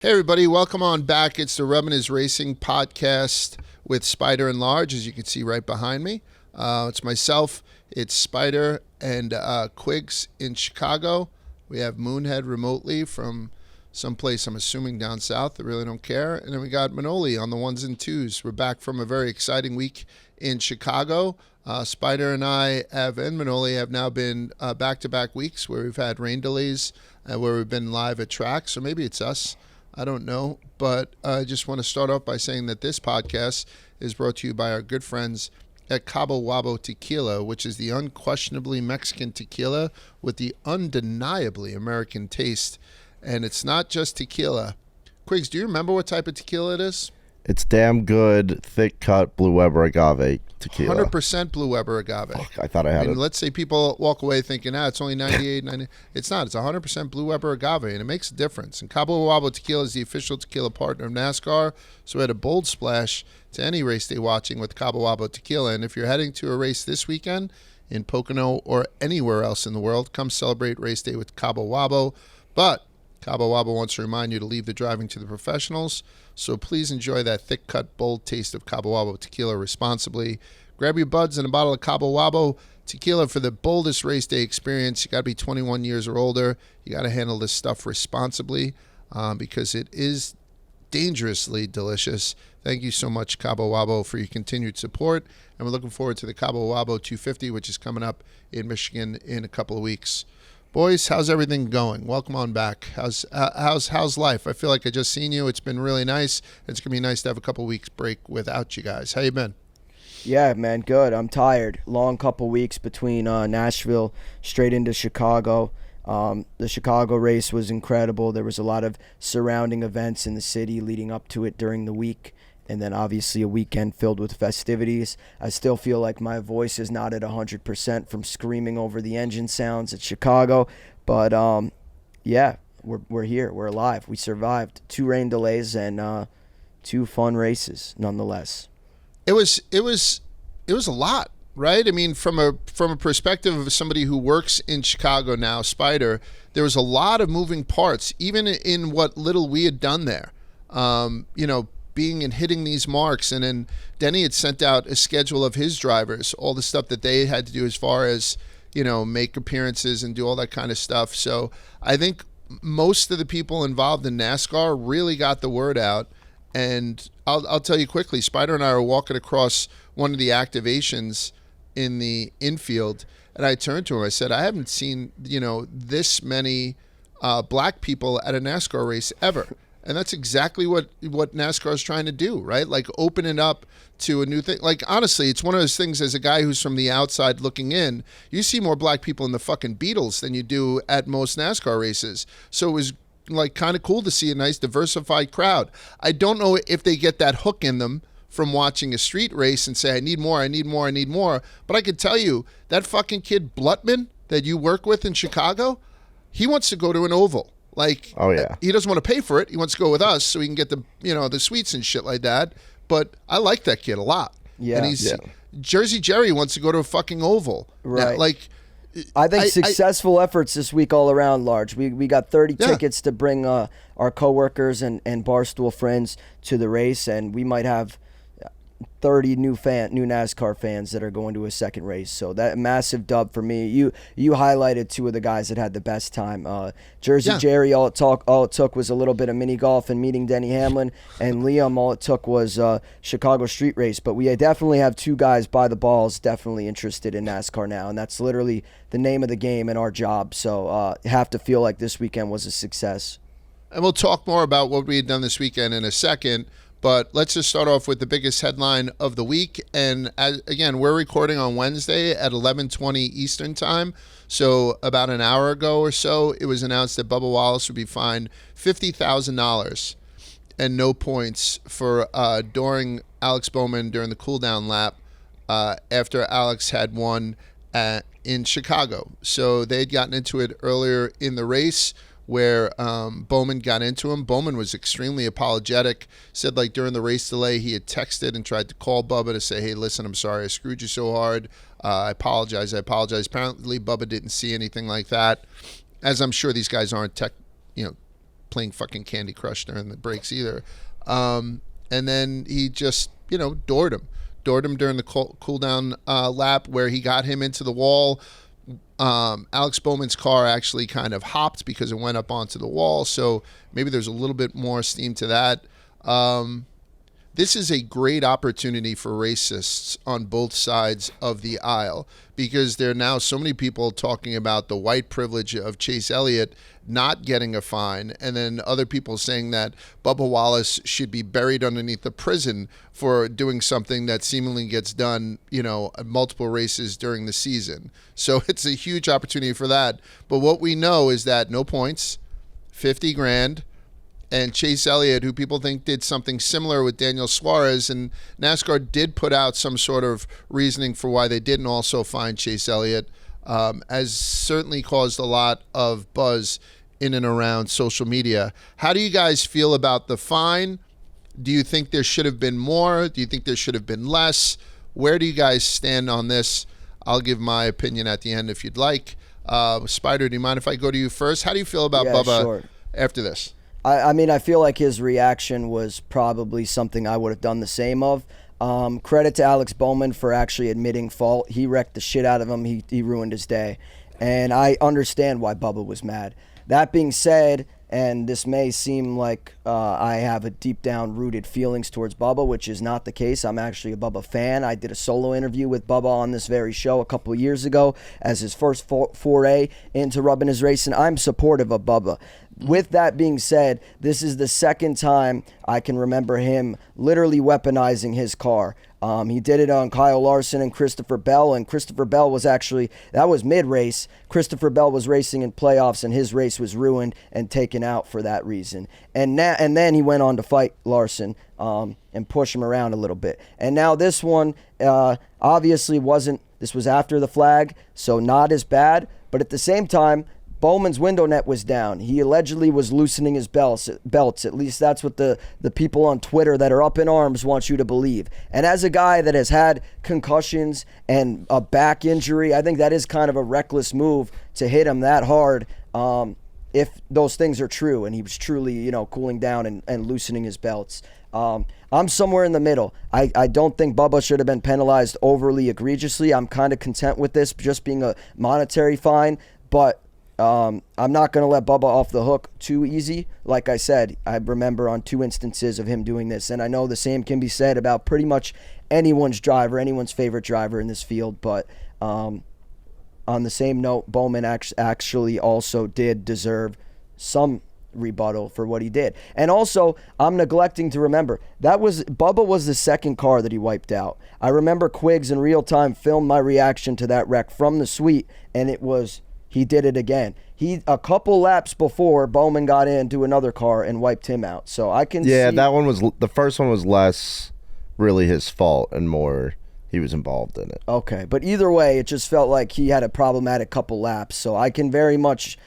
Hey everybody, welcome on back. It's the Rubbin is Racing podcast with Spider and Large, as you can see right behind me. It's myself, it's Spider and Quigs in Chicago. We have Moonhead remotely from someplace, I'm assuming down south. I really don't care. And then we got Manoli on the ones and twos. We're back from a very exciting week in Chicago. Spider and I and Manoli have now been back-to-back weeks where we've had rain delays and where we've been live at tracks, or maybe it's us. I don't know, but I just want to start off by saying that this podcast is brought to you by our good friends at Cabo Wabo Tequila, which is the unquestionably Mexican tequila with the undeniably American taste. And it's not just tequila. Quiggs, do you remember what type of tequila it is? It's damn good, thick-cut Blue Weber agave tequila. 100% Blue Weber agave. Fuck, I thought I had it. Let's say people walk away thinking, it's only 98, 90. It's not. It's 100% Blue Weber agave, and it makes a difference. And Cabo Wabo Tequila is the official tequila partner of NASCAR, so we had a bold splash to any race day watching with Cabo Wabo Tequila. And if you're heading to a race this weekend in POCONO or anywhere else in the world, come celebrate race day with Cabo Wabo. But Cabo Wabo wants to remind you to leave the driving to the professionals, so please enjoy that thick-cut, bold taste of Cabo Wabo tequila responsibly. Grab your buds and a bottle of Cabo Wabo tequila for the boldest race day experience. You got to be 21 years or older. You got to handle this stuff responsibly because it is dangerously delicious. Thank you so much, Cabo Wabo, for your continued support, and we're looking forward to the Cabo Wabo 250, which is coming up in Michigan in a couple of weeks. Boys, how's everything going? Welcome on back. How's life? I feel like I just seen you. It's been really nice. It's gonna be nice to have a couple weeks break without you guys. How you been? Yeah, man, good. I'm tired. Long couple weeks between Nashville straight into Chicago. The Chicago race was incredible. There was a lot of surrounding events in the city leading up to it during the week. And then obviously a weekend filled with festivities. I still feel like my voice is not at 100% from screaming over the engine sounds at Chicago. But yeah, we're here. We're alive. We survived 2 rain delays and 2 fun races nonetheless. It was a lot, right? I mean, from a perspective of somebody who works in Chicago now, Spider, there was a lot of moving parts, even in what little we had done there. Being and hitting these marks, and then Denny had sent out a schedule of his drivers, all the stuff that they had to do as far as, make appearances and do all that kind of stuff. So I think most of the people involved in NASCAR really got the word out. And I'll tell you quickly, Spider and I were walking across one of the activations in the infield, and I turned to him. I said, I haven't seen, this many black people at a NASCAR race ever. And that's exactly what NASCAR is trying to do, right? Like open it up to a new thing. Like, honestly, it's one of those things as a guy who's from the outside looking in, you see more black people in the fucking Beatles than you do at most NASCAR races. So it was like kind of cool to see a nice diversified crowd. I don't know if they get that hook in them from watching a street race and say, I need more. But I could tell you that fucking kid Blutman that you work with in Chicago, he wants to go to an oval. Like, oh yeah, he doesn't want to pay for it. He wants to go with us so he can get the, the suites and shit like that. But I like that kid a lot. Yeah. And Jersey Jerry wants to go to a fucking oval. Right. Now, I think successful efforts this week all around, Large. We got 30 tickets to bring our coworkers and Barstool friends to the race, and we might have 30 new NASCAR fans that are going to a second race. So that massive dub for me. You highlighted 2 of the guys that had the best time. Jersey Jerry, all it took was a little bit of mini golf and meeting Denny Hamlin, and Liam, all it took was Chicago street race. But we definitely have 2 guys by the balls definitely interested in NASCAR now, and that's literally the name of the game and our job. So have to feel like this weekend was a success. And we'll talk more about what we had done this weekend in a second. But let's just start off with the biggest headline of the week. And again, we're recording on Wednesday at 11:20 Eastern time. So about an hour ago or so, it was announced that Bubba Wallace would be fined $50,000 and no points for during Alex Bowman during the cool-down lap after Alex had won in Chicago. So they had gotten into it earlier in the race, where Bowman got into him. Bowman was extremely apologetic, said like during the race delay he had texted and tried to call Bubba to say, hey, listen, I'm sorry I screwed you so hard. I apologize. Apparently Bubba didn't see anything like that, as I'm sure these guys aren't playing fucking Candy Crush during the breaks either. And then he just, doored him during the cool down lap where he got him into the wall. Alex Bowman's car actually kind of hopped because it went up onto the wall, so maybe there's a little bit more steam to that. This is a great opportunity for racists on both sides of the aisle because there are now so many people talking about the white privilege of Chase Elliott not getting a fine, and then other people saying that Bubba Wallace should be buried underneath the prison for doing something that seemingly gets done, at multiple races during the season. So it's a huge opportunity for that. But what we know is that no points, 50 grand, and Chase Elliott, who people think did something similar with Daniel Suarez, and NASCAR did put out some sort of reasoning for why they didn't also find Chase Elliott, has certainly caused a lot of buzz in and around social media. How do you guys feel about the fine? Do you think there should have been more? Do you think there should have been less? Where do you guys stand on this? I'll give my opinion at the end if you'd like. Spider, do you mind if I go to you first? How do you feel about Bubba after this? I mean, I feel like his reaction was probably something I would have done the same of. Credit to Alex Bowman for actually admitting fault. He wrecked the shit out of him. He ruined his day. And I understand why Bubba was mad. That being said, and this may seem like I have a deep down rooted feelings towards Bubba, which is not the case. I'm actually a Bubba fan. I did a solo interview with Bubba on this very show a couple of years ago as his first foray into Rubbin his racing. I'm supportive of Bubba. With that being said, this is the second time I can remember him literally weaponizing his car. He did it on Kyle Larson and Christopher Bell, and Christopher Bell was actually, that was mid-race. Christopher Bell was racing in playoffs, and his race was ruined and taken out for that reason. And then he went on to fight Larson and push him around a little bit. And now this one obviously wasn't, this was after the flag, so not as bad, but at the same time, Bowman's window net was down. He allegedly was loosening his belts. At least that's what the people on Twitter that are up in arms want you to believe. And as a guy that has had concussions and a back injury, I think that is kind of a reckless move to hit him that hard if those things are true and he was truly, cooling down and loosening his belts. I'm somewhere in the middle. I don't think Bubba should have been penalized overly egregiously. I'm kind of content with this just being a monetary fine, but I'm not going to let Bubba off the hook too easy. Like I said, I remember on 2 instances of him doing this, and I know the same can be said about pretty much anyone's favorite driver in this field, but on the same note, Bowman actually also did deserve some rebuttal for what he did. And also, I'm neglecting to remember, Bubba was the second car that he wiped out. I remember Quiggs in real time filmed my reaction to that wreck from the suite, and he did it again. A couple laps before, Bowman got into another car and wiped him out. So I can see. Yeah, the first one was less really his fault and more he was involved in it. Okay, but either way, it just felt like he had a problematic couple laps. So I can very much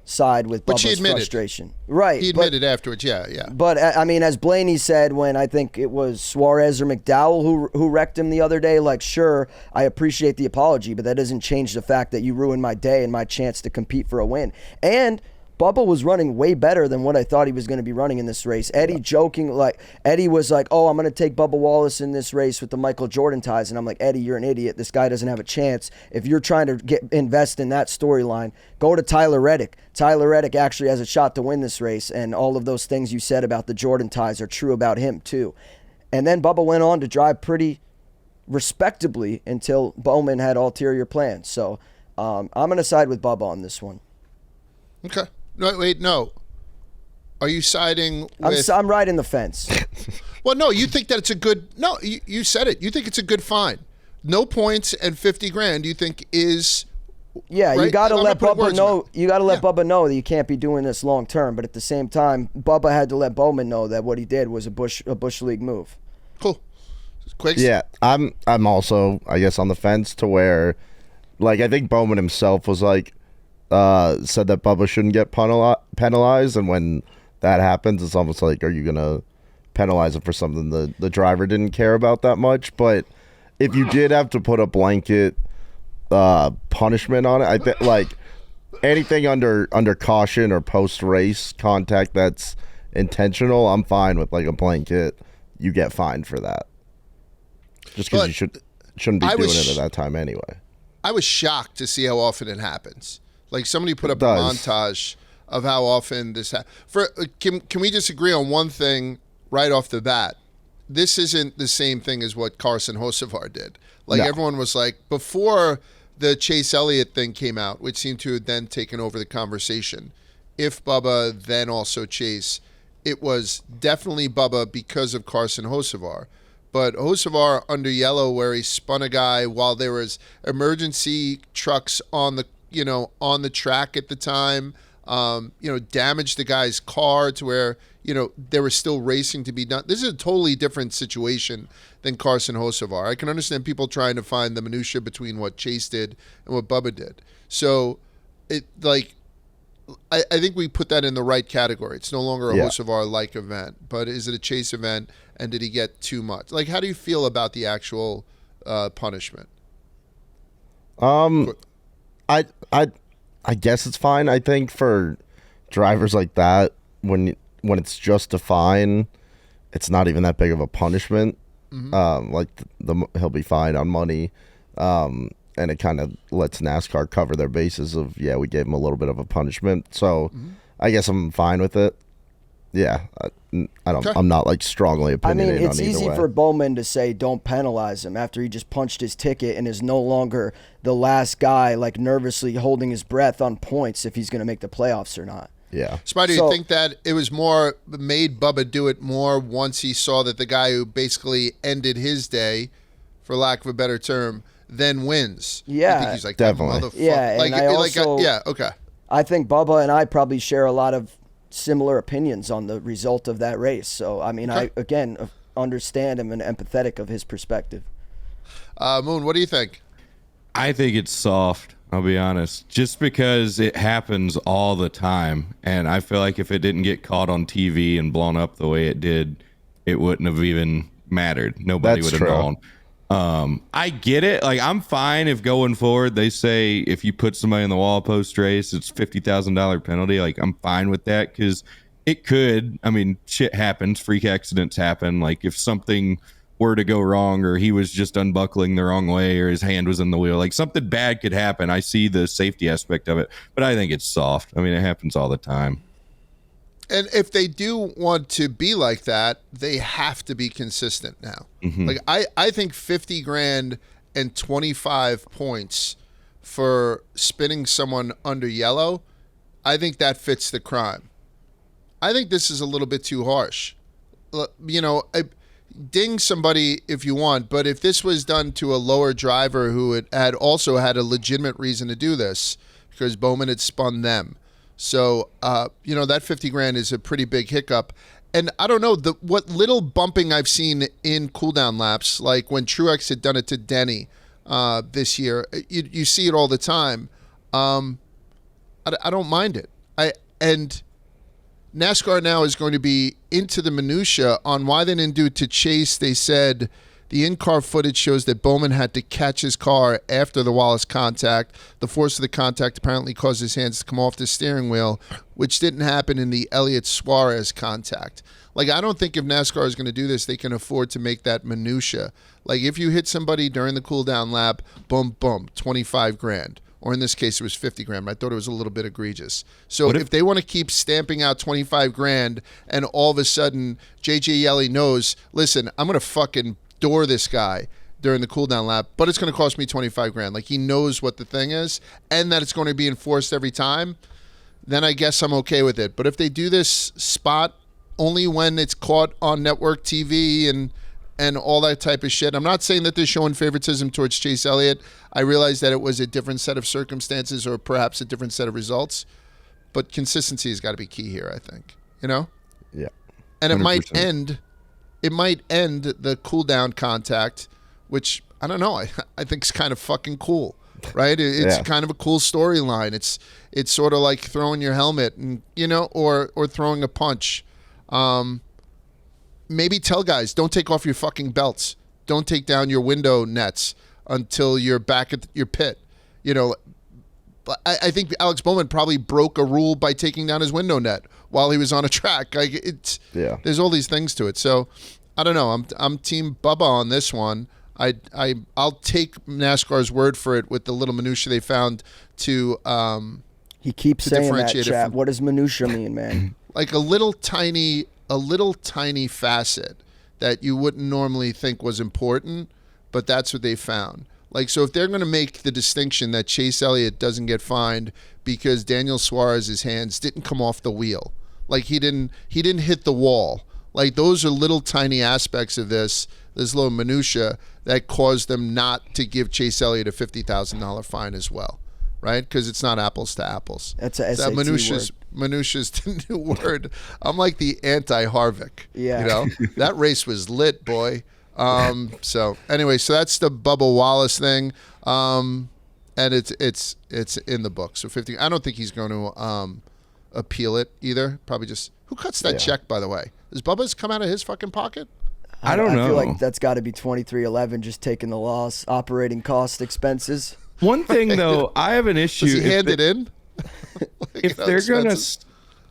side with Bubba's frustration. Right. He admitted afterwards, yeah. But, I mean, as Blaney said when I think it was Suarez or McDowell who wrecked him the other day, sure, I appreciate the apology, but that doesn't change the fact that you ruined my day and my chance to compete for a win. And Bubba was running way better than what I thought he was going to be running in this race. Eddie Eddie was like, oh, I'm going to take Bubba Wallace in this race with the Michael Jordan ties. And I'm like, Eddie, you're an idiot. This guy doesn't have a chance. If you're trying to invest in that storyline, go to Tyler Reddick. Tyler Reddick actually has a shot to win this race. And all of those things you said about the Jordan ties are true about him too. And then Bubba went on to drive pretty respectably until Bowman had ulterior plans. So I'm going to side with Bubba on this one. Okay. No. Are you siding with... I'm riding the fence. Well, no, you think that it's a good... No, you said it. You think it's a good fine. No points and 50 grand you think is... Yeah, right? You got to let Bubba know. You got to let Bubba know that you can't be doing this long term. But at the same time, Bubba had to let Bowman know that what he did was a Bush League move. Cool. Quicks? Yeah, I'm also, I guess, on the fence to where, I think Bowman himself was said that Bubba shouldn't get penalized, and when that happens, it's almost like, are you gonna penalize him for something the driver didn't care about that much? But if you did have to put a blanket punishment on it, I bet anything under caution or post race contact that's intentional, I'm fine with like a blanket. You get fined for that. Just because you shouldn't be doing it at that time anyway. I was shocked to see how often it happens. Like somebody put up a montage of how often this happens. Can we just agree on one thing right off the bat? This isn't the same thing as what Carson Hocevar did. Like everyone was like, before the Chase Elliott thing came out, which seemed to have then taken over the conversation, if Bubba, then also Chase, it was definitely Bubba because of Carson Hocevar. But Hocevar under yellow, where he spun a guy while there was emergency trucks on the track at the time, damaged the guy's car to where, they were still racing to be done. This is a totally different situation than Carson Hocevar. I can understand people trying to find the minutia between what Chase did and what Bubba did. So I think we put that in the right category. It's no longer a Hocevar-like event, but is it a Chase event, and did he get too much? Like, how do you feel about the actual punishment? I guess it's fine. I think for drivers like that, when it's just a fine, it's not even that big of a punishment. Mm-hmm. He'll be fine on money. And it kind of lets NASCAR cover their bases of, we gave him a little bit of a punishment. So I guess I'm fine with it. Yeah. I'm not like strongly opinionated on either way. It's easy for Bowman to say don't penalize him after he just punched his ticket and is no longer the last guy like nervously holding his breath on points if he's going to make the playoffs or not. Yeah. Spider, you think that it was more made Bubba do it more once he saw that the guy who basically ended his day, for lack of a better term, then wins? Yeah. I think he's like, definitely. Yeah, and I also, okay. I think Bubba and I probably share a lot of similar opinions on the result of that race. So, I mean, I, again, understand him and empathetic of his perspective. Moon, what do you think? I think it's soft, I'll be honest, just because it happens all the time. And I feel like if it didn't get caught on TV and blown up the way it did, it wouldn't have even mattered. Nobody would have known. I get it. Like, I'm fine if going forward they say if you put somebody in the wall post race, it's $50,000 penalty. Like, I'm fine with that because it could. I mean, shit happens. Freak accidents happen. Like, if something were to go wrong or he was just unbuckling the wrong way or his hand was in the wheel, like something bad could happen. I see the safety aspect of it, but I think it's soft. I mean, it happens all the time. And if they do want to be like that, they have to be consistent now. Mm-hmm. Like I think 50 grand and 25 points for spinning someone under yellow, I think that fits the crime. I think this is a little bit too harsh. Ding somebody if you want, but if this was done to a lower driver who had also had a legitimate reason to do this because Bowman had spun them. So, that 50 grand is a pretty big hiccup. And I don't know, what little bumping I've seen in cooldown laps, like when Truex had done it to Denny this year, you see it all the time. I don't mind it. And NASCAR now is going to be into the minutia on why they didn't do it to Chase. They said the in-car footage shows that Bowman had to catch his car after the Wallace contact. The force of the contact apparently caused his hands to come off the steering wheel, which didn't happen in the Elliott-Suarez contact. Like, I don't think if NASCAR is going to do this, they can afford to make that minutia. Like, if you hit somebody during the cool-down lap, boom, boom, 25 grand. Or in this case, it was 50 grand. I thought it was a little bit egregious. So if they want to keep stamping out 25 grand and all of a sudden J.J. Yelly knows, listen, I'm going to fucking door this guy during the cooldown lap, but it's going to cost me 25 grand. Like, he knows what the thing is and that it's going to be enforced every time, then I guess I'm okay with it. But if they do this spot only when it's caught on network TV and all that type of shit, I'm not saying that they're showing favoritism towards Chase Elliott. I realize that it was a different set of circumstances or perhaps a different set of results, but consistency has got to be key here, I think. Yeah. And 100%. It might end the cool down contact, which I don't know. I think is kind of fucking cool, right? It's kind of a cool storyline. It's sort of like throwing your helmet and or throwing a punch. Maybe tell guys, don't take off your fucking belts. Don't take down your window nets until you're back at your pit. But I think Alex Bowman probably broke a rule by taking down his window net while he was on a track. Like there's all these things to it. So I don't know. I'm Team Bubba on this one. I'll take NASCAR's word for it with the little minutia they found to. He keeps saying that, chat. From, what does minutia mean, man? Like a little tiny facet that you wouldn't normally think was important, but that's what they found. Like, so if they're going to make the distinction that Chase Elliott doesn't get fined because Daniel Suarez's hands didn't come off the wheel, like he didn't hit the wall, like those are little tiny aspects of this little minutia that caused them not to give Chase Elliott a $50,000 fine as well, right? Because it's not apples to apples. That's a SAT word. Minutia's the new word. I'm like the anti-Harvick. Yeah. You know, that race was lit, boy. So anyway, so that's the Bubba Wallace thing. And it's in the book. So 50. I don't think he's going to appeal it either. Probably just who cuts that check, by the way? Does Bubba's come out of his fucking pocket? I don't know. I feel like that's got to be 2311, just taking the loss, operating cost expenses. One thing though, I have an issue. Does he hand it in? If they're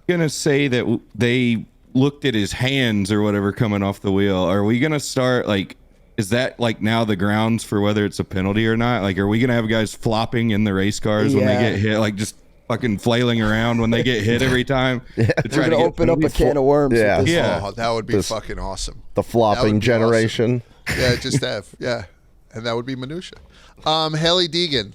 gonna say that they looked at his hands or whatever coming off the wheel, are we gonna start like? Is that like now the grounds for whether it's a penalty or not? Like, are we gonna have guys flopping in the race cars when they get hit, like just fucking flailing around when they get hit every time? We're gonna open up a can of worms. Yeah. With this. Yeah, oh, that would be fucking awesome. The flopping generation. Awesome. Yeah, just have and that would be minutia. Haley Deegan,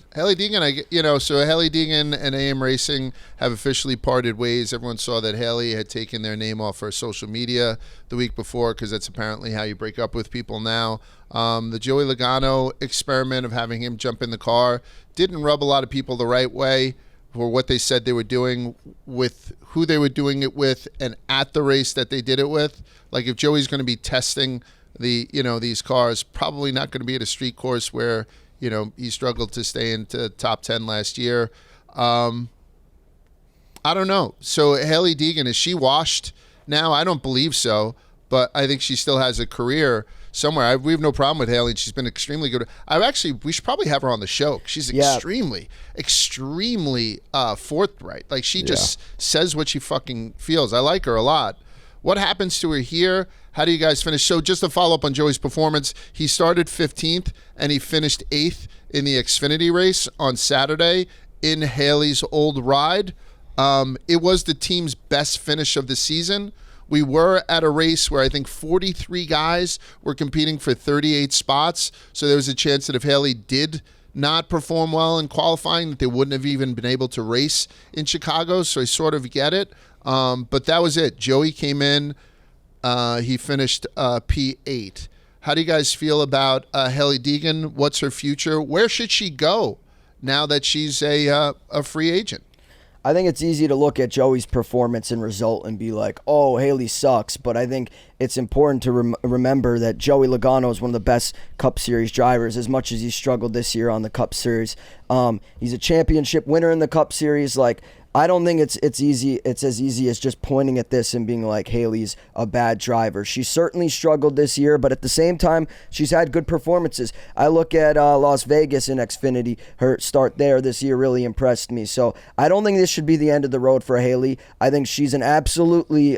so Haley Deegan and AM Racing have officially parted ways. Everyone saw that Haley had taken their name off her social media the week before because that's apparently how you break up with people now. The Joey Logano experiment of having him jump in the car didn't rub a lot of people the right way for what they said they were doing, with who they were doing it with, and at the race that they did it with. Like, if Joey's going to be testing these cars, probably not going to be at a street course where he struggled to stay into top 10 last year. I don't know. So Haley Deegan, is she washed now? I don't believe so, but I think she still has a career somewhere. We have no problem with Haley. She's been extremely good. We should probably have her on the show. She's extremely forthright. Like, she just says what she fucking feels. I like her a lot. What happens to her here? How do you guys finish? So just to follow up on Joey's performance, he started 15th and he finished 8th in the Xfinity race on Saturday in Haley's old ride. It was the team's best finish of the season. We were at a race where I think 43 guys were competing for 38 spots. So there was a chance that if Haley did not perform well in qualifying, that they wouldn't have even been able to race in Chicago. So I sort of get it. But that was it. Joey came in. He finished P8. How do you guys feel about Haley Deegan? What's her future? Where should she go now that she's a free agent? I think it's easy to look at Joey's performance and result and be like, oh, Haley sucks. But I think it's important to remember that Joey Logano is one of the best Cup Series drivers, as much as he struggled this year on the Cup Series. He's a championship winner in the Cup Series. Like, I don't think it's easy. It's as easy as just pointing at this and being like, Haley's a bad driver. She certainly struggled this year, but at the same time, she's had good performances. I look at Las Vegas in Xfinity. Her start there this year really impressed me. So I don't think this should be the end of the road for Haley. I think she's an absolutely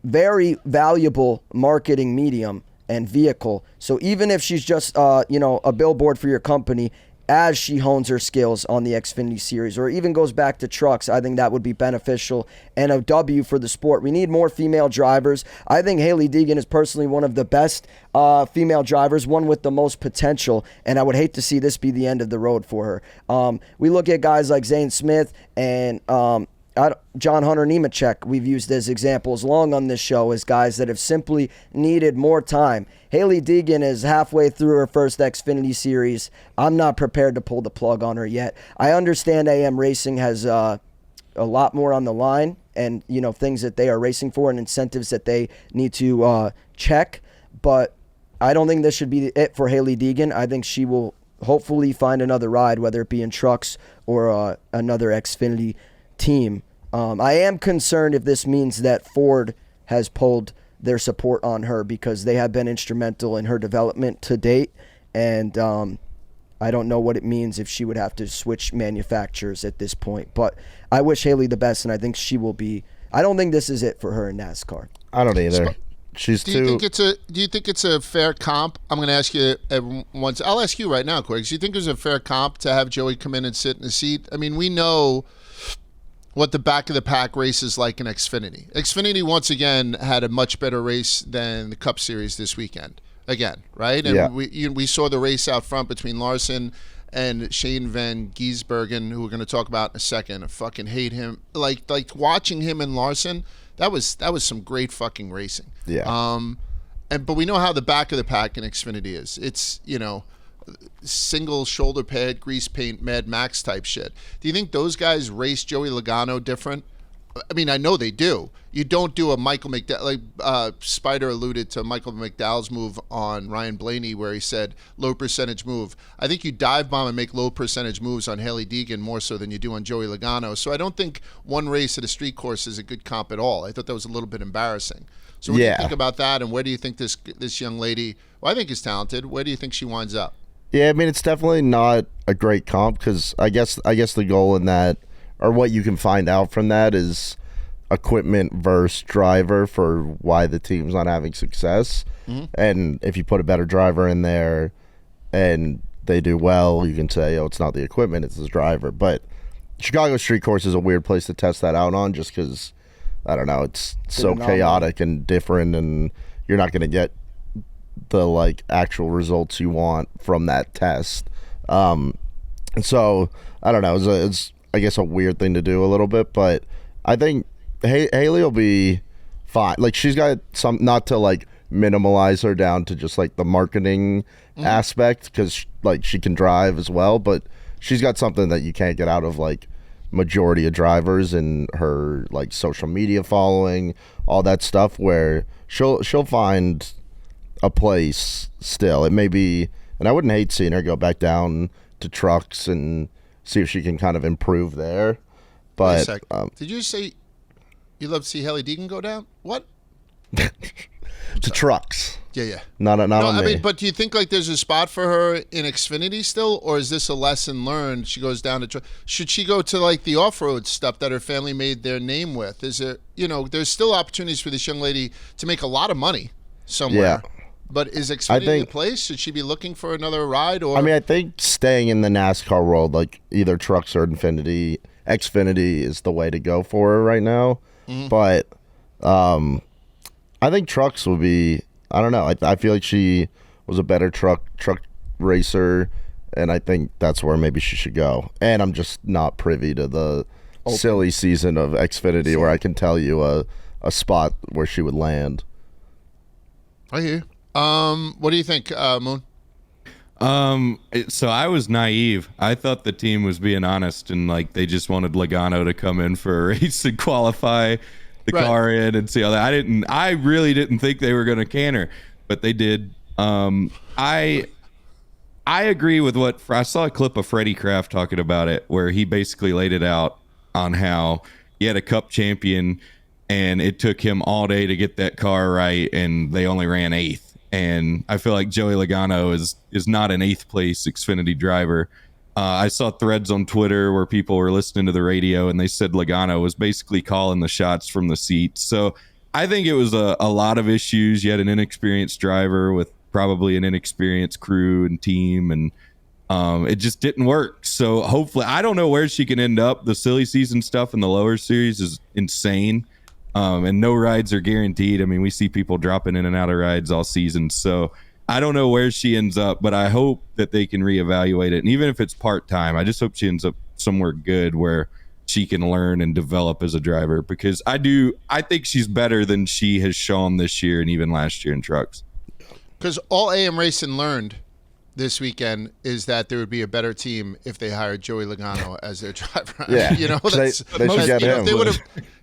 very valuable marketing medium and vehicle. So even if she's just a billboard for your company, as she hones her skills on the Xfinity Series, or even goes back to trucks, I think that would be beneficial and a W for the sport. We need more female drivers. I think Haley Deegan is personally one of the best female drivers, one with the most potential, and I would hate to see this be the end of the road for her. We look at guys like Zane Smith and John Hunter Nemechek, we've used as examples long on this show as guys that have simply needed more time. Haley Deegan is halfway through her first Xfinity Series. I'm not prepared to pull the plug on her yet. I understand AM Racing has a lot more on the line and things that they are racing for and incentives that they need to check, but I don't think this should be it for Haley Deegan. I think she will hopefully find another ride, whether it be in trucks or another Xfinity team. I am concerned if this means that Ford has pulled their support on her, because they have been instrumental in her development to date. And I don't know what it means if she would have to switch manufacturers at this point. But I wish Haley the best, and I think she will be. I don't think this is it for her in NASCAR. I don't either. She's do you think it's a fair comp? I'm going to ask you once. I'll ask you right now, quick. Do you think it was a fair comp to have Joey come in and sit in the seat? I mean, we know what the back of the pack race is like in Xfinity. Xfinity once again had a much better race than the Cup Series this weekend. Again, right? And we saw the race out front between Larson and Shane Van Gisbergen, who we're going to talk about in a second. I fucking hate him. Like watching him and Larson, that was some great fucking racing. Yeah. But we know how the back of the pack in Xfinity is. It's, single shoulder pad, grease paint, Mad Max type shit. Do you think those guys race Joey Logano different? I mean, I know they do. You don't do a Michael McDowell, like Spider alluded to Michael McDowell's move on Ryan Blaney where he said low percentage move. I think you dive bomb and make low percentage moves on Hailie Deegan more so than you do on Joey Logano. So I don't think one race at a street course is a good comp at all. I thought that was a little bit embarrassing. So what do you think about that, and where do you think this young lady, who I think is talented, where do you think she winds up? Yeah, I mean, it's definitely not a great comp because I guess the goal in that, or what you can find out from that, is equipment versus driver for why the team's not having success. Mm-hmm. And if you put a better driver in there and they do well, you can say, oh, it's not the equipment, it's the driver. But Chicago street course is a weird place to test that out on just because, I don't know, it's so chaotic and different, and you're not going to get the actual results you want from that test. And so, I don't know, it's I guess a weird thing to do a little bit, but I think Haley will be fine. Like, she's got some, not to minimalize her down to just the marketing aspect, because she can drive as well, but she's got something that you can't get out of majority of drivers, and her social media following, all that stuff, where she'll find a place still. It may be, and I wouldn't hate seeing her go back down to trucks and see if she can kind of improve there. But did you say you love to see Hailie Deegan go down? What? To trucks. Yeah. Not on me. I mean, but do you think there's a spot for her in Xfinity still, or is this a lesson learned? She goes down to should she go to the off-road stuff that her family made their name with? Is it there's still opportunities for this young lady to make a lot of money somewhere. Yeah. But is Xfinity a place? Should she be looking for another ride? Or I think staying in the NASCAR world, either trucks or Xfinity is the way to go for her right now. Mm-hmm. But I think trucks would be, I don't know. I feel like she was a better truck racer, and I think that's where maybe she should go. And I'm just not privy to the silly season of Xfinity where I can tell you a spot where she would land. I hear you. What do you think, Moon? So I was naive. I thought the team was being honest, and they just wanted Logano to come in for a race and qualify the car in and see all that. I really didn't think they were going to can her, but they did. I agree with what I saw a clip of Freddie Kraft talking about it, where he basically laid it out on how he had a Cup champion and it took him all day to get that car right, and they only ran 8th. And I feel like Joey Logano is not an 8th place Xfinity driver. I saw threads on Twitter where people were listening to the radio and they said Logano was basically calling the shots from the seat. So I think it was a lot of issues. You had an inexperienced driver with probably an inexperienced crew and team, and it just didn't work. So hopefully, I don't know where she can end up. The silly season stuff in the lower series is insane. And no rides are guaranteed. I mean, we see people dropping in and out of rides all season. So I don't know where she ends up, but I hope that they can reevaluate it. And even if it's part-time, I just hope she ends up somewhere good where she can learn and develop as a driver, because I think she's better than she has shown this year and even last year in trucks. Because all AM Racing learned this weekend is that there would be a better team if they hired Joey Logano as their driver. Yeah, they should get him.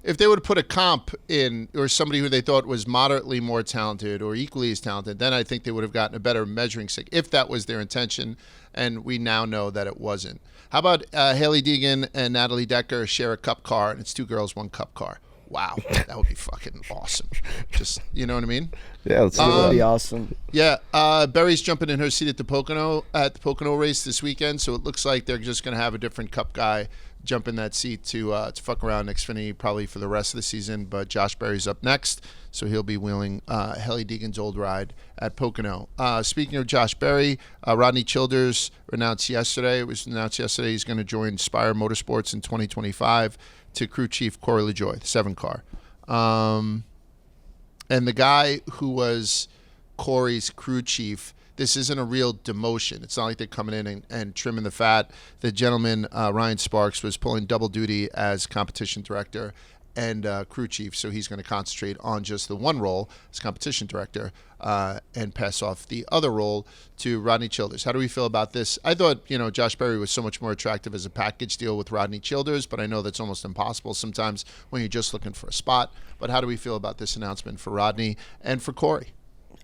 If they would have put a comp in, or somebody who they thought was moderately more talented or equally as talented, then I think they would have gotten a better measuring stick if that was their intention, and we now know that it wasn't. How about Hailie Deegan and Natalie Decker share a Cup car, and it's 2 girls, 1 Cup car? Wow, that would be fucking awesome. Just, you know what I mean? Yeah, let's do That would that. be awesome. Yeah, Berry's jumping in her seat at the Pocono race this weekend, so it looks like they're just going to have a different Cup guy jump in that seat to fuck around Xfinity probably for the rest of the season. But Josh Berry's up next, so he'll be wheeling Helly Deegan's old ride at Pocono. Speaking of Josh Berry, Rodney Childers announced yesterday. It was announced yesterday he's going to join Spire Motorsports in 2025 to crew chief Corey LaJoie, the 7-car. And the guy who was Corey's crew chief, this isn't a real demotion. It's not like they're coming in and trimming the fat. The gentleman, Ryan Sparks, was pulling double duty as competition director and crew chief, so he's going to concentrate on just the one role as competition director and pass off the other role to Rodney Childers. How do we feel about this? I thought, Josh Berry was so much more attractive as a package deal with Rodney Childers, but I know that's almost impossible sometimes when you're just looking for a spot. But how do we feel about this announcement for Rodney and for Corey?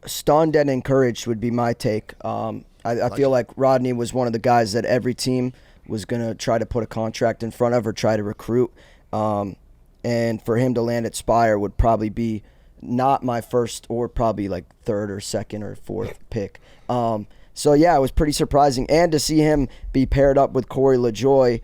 Stunned and encouraged would be my take. I feel like Rodney was one of the guys that every team was going to try to put a contract in front of or try to recruit. And for him to land at Spire would probably be not my first or probably like third or second or fourth pick. So, yeah, it was pretty surprising. And to see him be paired up with Corey LaJoie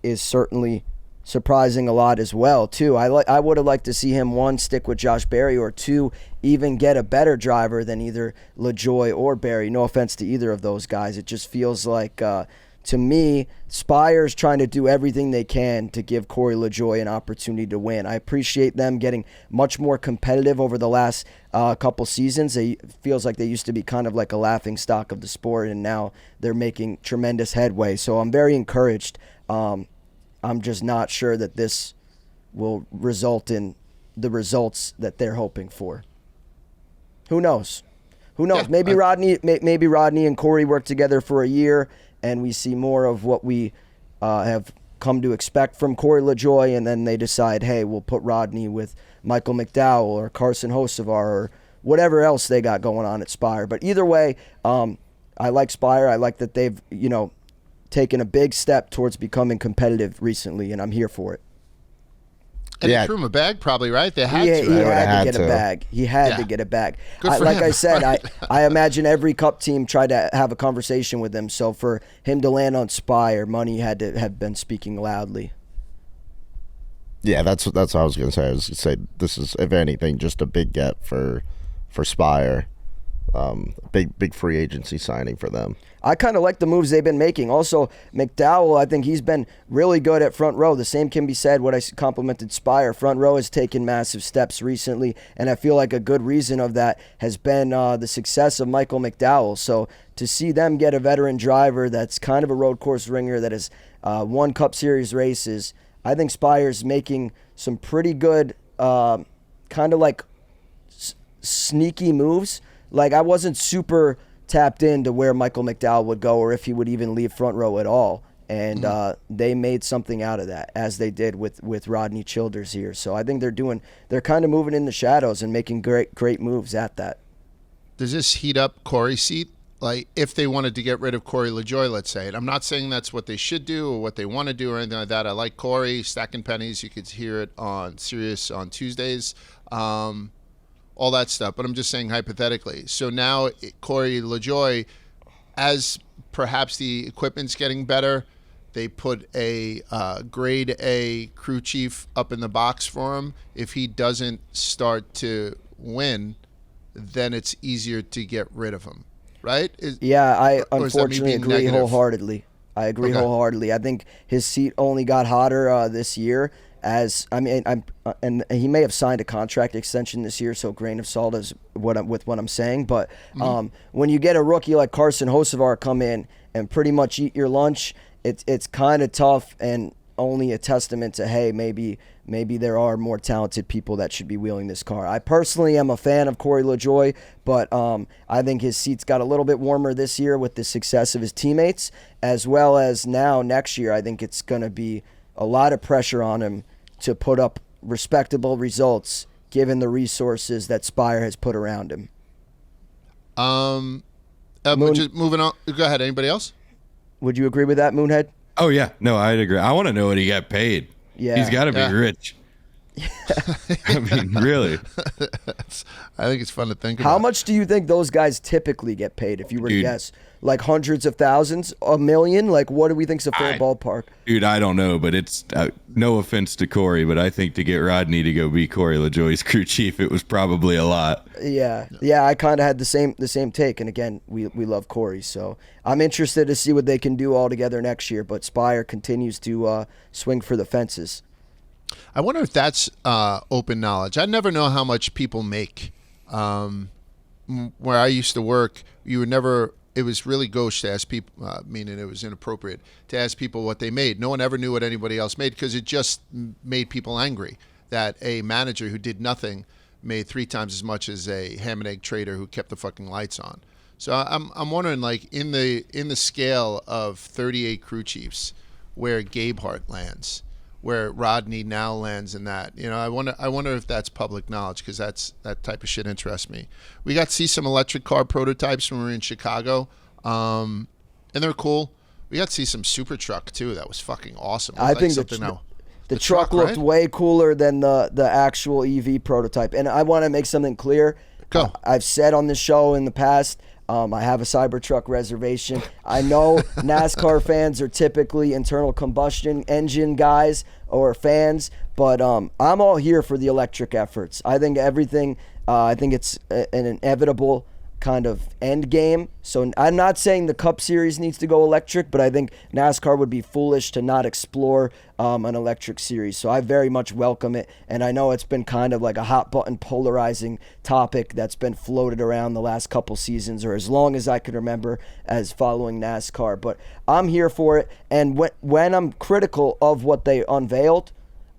is certainly surprising a lot as well, too. I would have liked to see him, one, stick with Josh Berry, or two, even get a better driver than either LaJoie or Berry. No offense to either of those guys. It just feels like, to me, Spire's trying to do everything they can to give Corey LaJoie an opportunity to win. I appreciate them getting much more competitive over the last couple seasons. It feels like they used to be kind of like a laughing stock of the sport, and now they're making tremendous headway. So I'm very encouraged. I'm just not sure that this will result in the results that they're hoping for. Who knows? Who knows? Yeah, maybe Rodney and Corey work together for a year, and we see more of what we have come to expect from Corey LaJoie, and then they decide, hey, we'll put Rodney with Michael McDowell or Carson Hocevar or whatever else they got going on at Spire. But either way, I like Spire. I like that they've, taken a big step towards becoming competitive recently, and I'm here for it. And they threw him a bag probably, right? They had to. He had to get a bag. He had to get a bag. Good for like him, I said, right? I imagine every Cup team tried to have a conversation with him. So for him to land on Spire, money had to have been speaking loudly. Yeah, that's what I was going to say. I was going to say this is, if anything, just a big get for Spire. Big free agency signing for them. I kind of like the moves they've been making. Also, McDowell, I think he's been really good at front row. The same can be said what I complimented Spire. Front row has taken massive steps recently, and I feel like a good reason of that has been the success of Michael McDowell. So to see them get a veteran driver that's kind of a road course ringer that has won Cup Series races, I think Spire's making some pretty good kind of like sneaky moves. Like, I wasn't super tapped into where Michael McDowell would go or if he would even leave front row at all. And they made something out of that, as they did with Rodney Childers here. So I think they're kind of moving in the shadows and making great moves at that. Does this heat up Corey's seat? Like, if they wanted to get rid of Corey LaJoie, let's say. And I'm not saying that's what they should do or what they want to do or anything like that. I like Corey, stacking pennies. You could hear it on Sirius on Tuesdays. All that stuff, but I'm just saying hypothetically. So now Corey LaJoie, as perhaps the equipment's getting better, they put a grade A crew chief up in the box for him. If he doesn't start to win, then it's easier to get rid of him, right? I unfortunately agree wholeheartedly. I agree wholeheartedly. I think his seat only got hotter this year. And he may have signed a contract extension this year, so grain of salt is what I'm saying. But when you get a rookie like Carson Hocevar come in and pretty much eat your lunch, it's kind of tough and only a testament to, hey, maybe there are more talented people that should be wheeling this car. I personally am a fan of Corey LaJoie, but I think his seats got a little bit warmer this year with the success of his teammates, as well as now next year. I think it's going to be a lot of pressure on him to put up respectable results given the resources that Spire has put around him. Just moving on. Go ahead. Anybody else? Would you agree with that, Moonhead? Oh, yeah. No, I'd agree. I want to know what he got paid. Yeah. He's got to be rich. I mean, really. I think it's fun to think about. How much do you think those guys typically get paid, if you were to Dude. guess? Like hundreds of thousands, a million? Like, what do we think's a fair ballpark? Dude, I don't know, but it's no offense to Corey, but I think to get Rodney to go be Corey LaJoie's crew chief, it was probably a lot. Yeah, I kind of had the same take. And again, we love Corey, so I'm interested to see what they can do all together next year. But Spire continues to swing for the fences. I wonder if that's open knowledge. I never know how much people make. Where I used to work, you would never. It was really gauche to ask people, meaning it was inappropriate to ask people what they made. No one ever knew what anybody else made because it just made people angry that a manager who did nothing made 3 times as much as a ham and egg trader who kept the fucking lights on. So I'm wondering, like, in the scale of 38 crew chiefs, where Gabehart lands, where Rodney now lands in that. You know, I wonder if that's public knowledge, because that type of shit interests me. We got to see some electric car prototypes when we were in Chicago, and they're cool. We got to see some super truck too. That was fucking awesome. I think the truck looked way cooler than the actual EV prototype. And I want to make something clear. Go. I've said on the show in the past, I have a Cybertruck reservation. I know NASCAR fans are typically internal combustion engine guys or fans, but I'm all here for the electric efforts. I think everything, I think it's an inevitable kind of end game. So I'm not saying the Cup Series needs to go electric, but I think NASCAR would be foolish to not explore an electric series. So I very much welcome it, and I know it's been kind of like a hot button polarizing topic that's been floated around the last couple seasons, or as long as I can remember as following NASCAR. But I'm here for it, and when I'm critical of what they unveiled,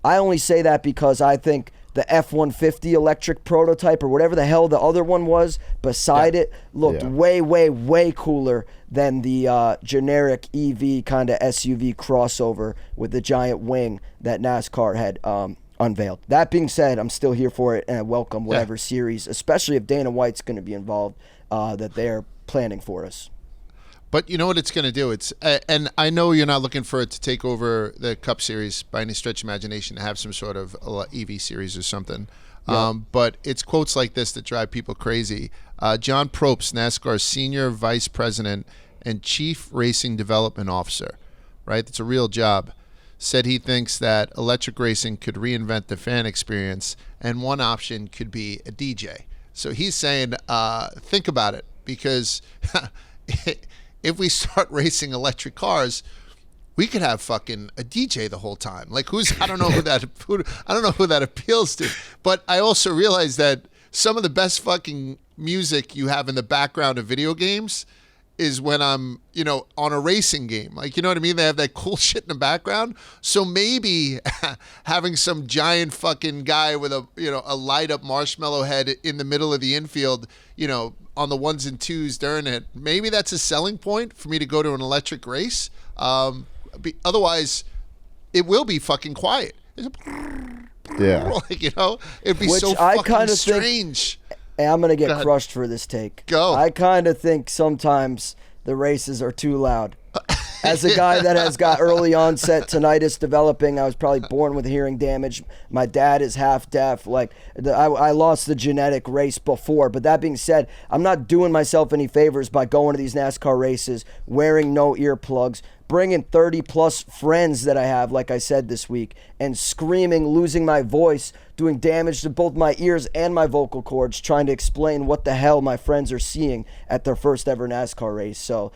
I only say that because I think the F-150 electric prototype, or whatever the hell the other one was beside it, looked way, way, way cooler than the generic EV kind of SUV crossover with the giant wing that NASCAR had unveiled. That being said, I'm still here for it, and I welcome whatever series, especially if Dana White's going to be involved, that they're planning for us. But you know what it's going to do? It's and I know you're not looking for it to take over the Cup Series by any stretch of imagination, to have some sort of EV series or something. Yeah. But it's quotes like this that drive people crazy. John Probst, NASCAR's Senior Vice President and Chief Racing Development Officer, right? That's a real job, said he thinks that electric racing could reinvent the fan experience, and one option could be a DJ. So he's saying, think about it, because if we start racing electric cars, we could have fucking a DJ the whole time. Like, I don't know who that appeals to. But I also realize that some of the best fucking music you have in the background of video games is when I'm, on a racing game. Like, you know what I mean? They have that cool shit in the background. So maybe having some giant fucking guy with a light up marshmallow head in the middle of the infield, on the 1s and 2s during it, maybe that's a selling point for me to go to an electric race. Otherwise, it will be fucking quiet. Yeah. Like, it'd be Which so I fucking kinda strange. Hey, I'm going to get Go ahead. crushed for this take. Go. I kind of think sometimes the races are too loud. As a guy that has got early onset tinnitus developing, I was probably born with hearing damage. My dad is half deaf. I lost the genetic race before. But that being said, I'm not doing myself any favors by going to these NASCAR races, wearing no earplugs, bringing 30-plus friends that I have, like I said this week, and screaming, losing my voice, doing damage to both my ears and my vocal cords, trying to explain what the hell my friends are seeing at their first ever NASCAR race. So,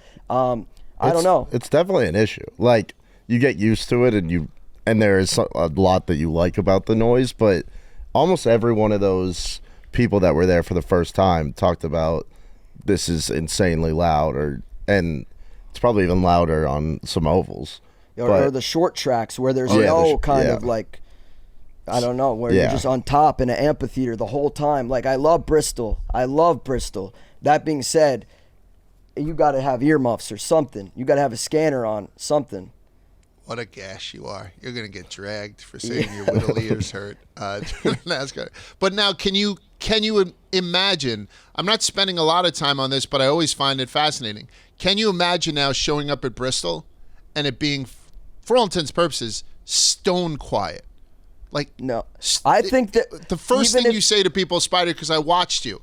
I don't know. It's definitely an issue. Like, you get used to it, and there is a lot that you like about the noise, but almost every one of those people that were there for the first time talked about this is insanely loud, and it's probably even louder on some ovals. Or the short tracks where there's no kind of like, I don't know, where you're just on top in an amphitheater the whole time. Like, I love Bristol. That being said, you got to have earmuffs or something. You got to have a scanner on, something. What a gash you are. You're going to get dragged for saying your little ears hurt during NASCAR. But now, can you imagine, I'm not spending a lot of time on this, but I always find it fascinating. Can you imagine now showing up at Bristol and it being, for all intents and purposes, stone quiet? Like, No, I think that the first even thing if- you say to people, Spider, because I watched you,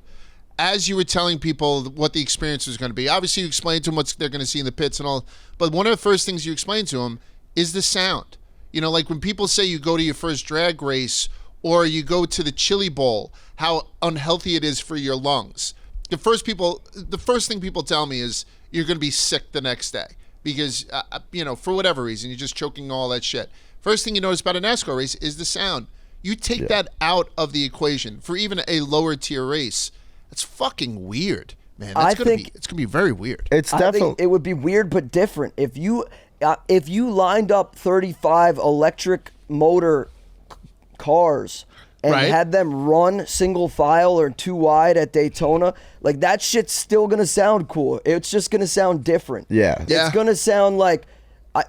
as you were telling people what the experience was going to be. Obviously, you explained to them what they're going to see in the pits and all. But one of the first things you explained to them is the sound. You know, like when people say you go to your first drag race or you go to the Chili Bowl, how unhealthy it is for your lungs. The first thing people tell me is you're going to be sick the next day because, for whatever reason, you're just choking all that shit. First thing you notice about a NASCAR race is the sound. You take that out of the equation for even a lower tier race. That's fucking weird, man. It's gonna be very weird. It's I definitely think it would be weird but different if you lined up 35 electric motor cars and Right. had them run single file or two wide at Daytona, like that shit's still gonna sound cool. It's just gonna sound different. Yeah. Yeah. It's gonna sound like.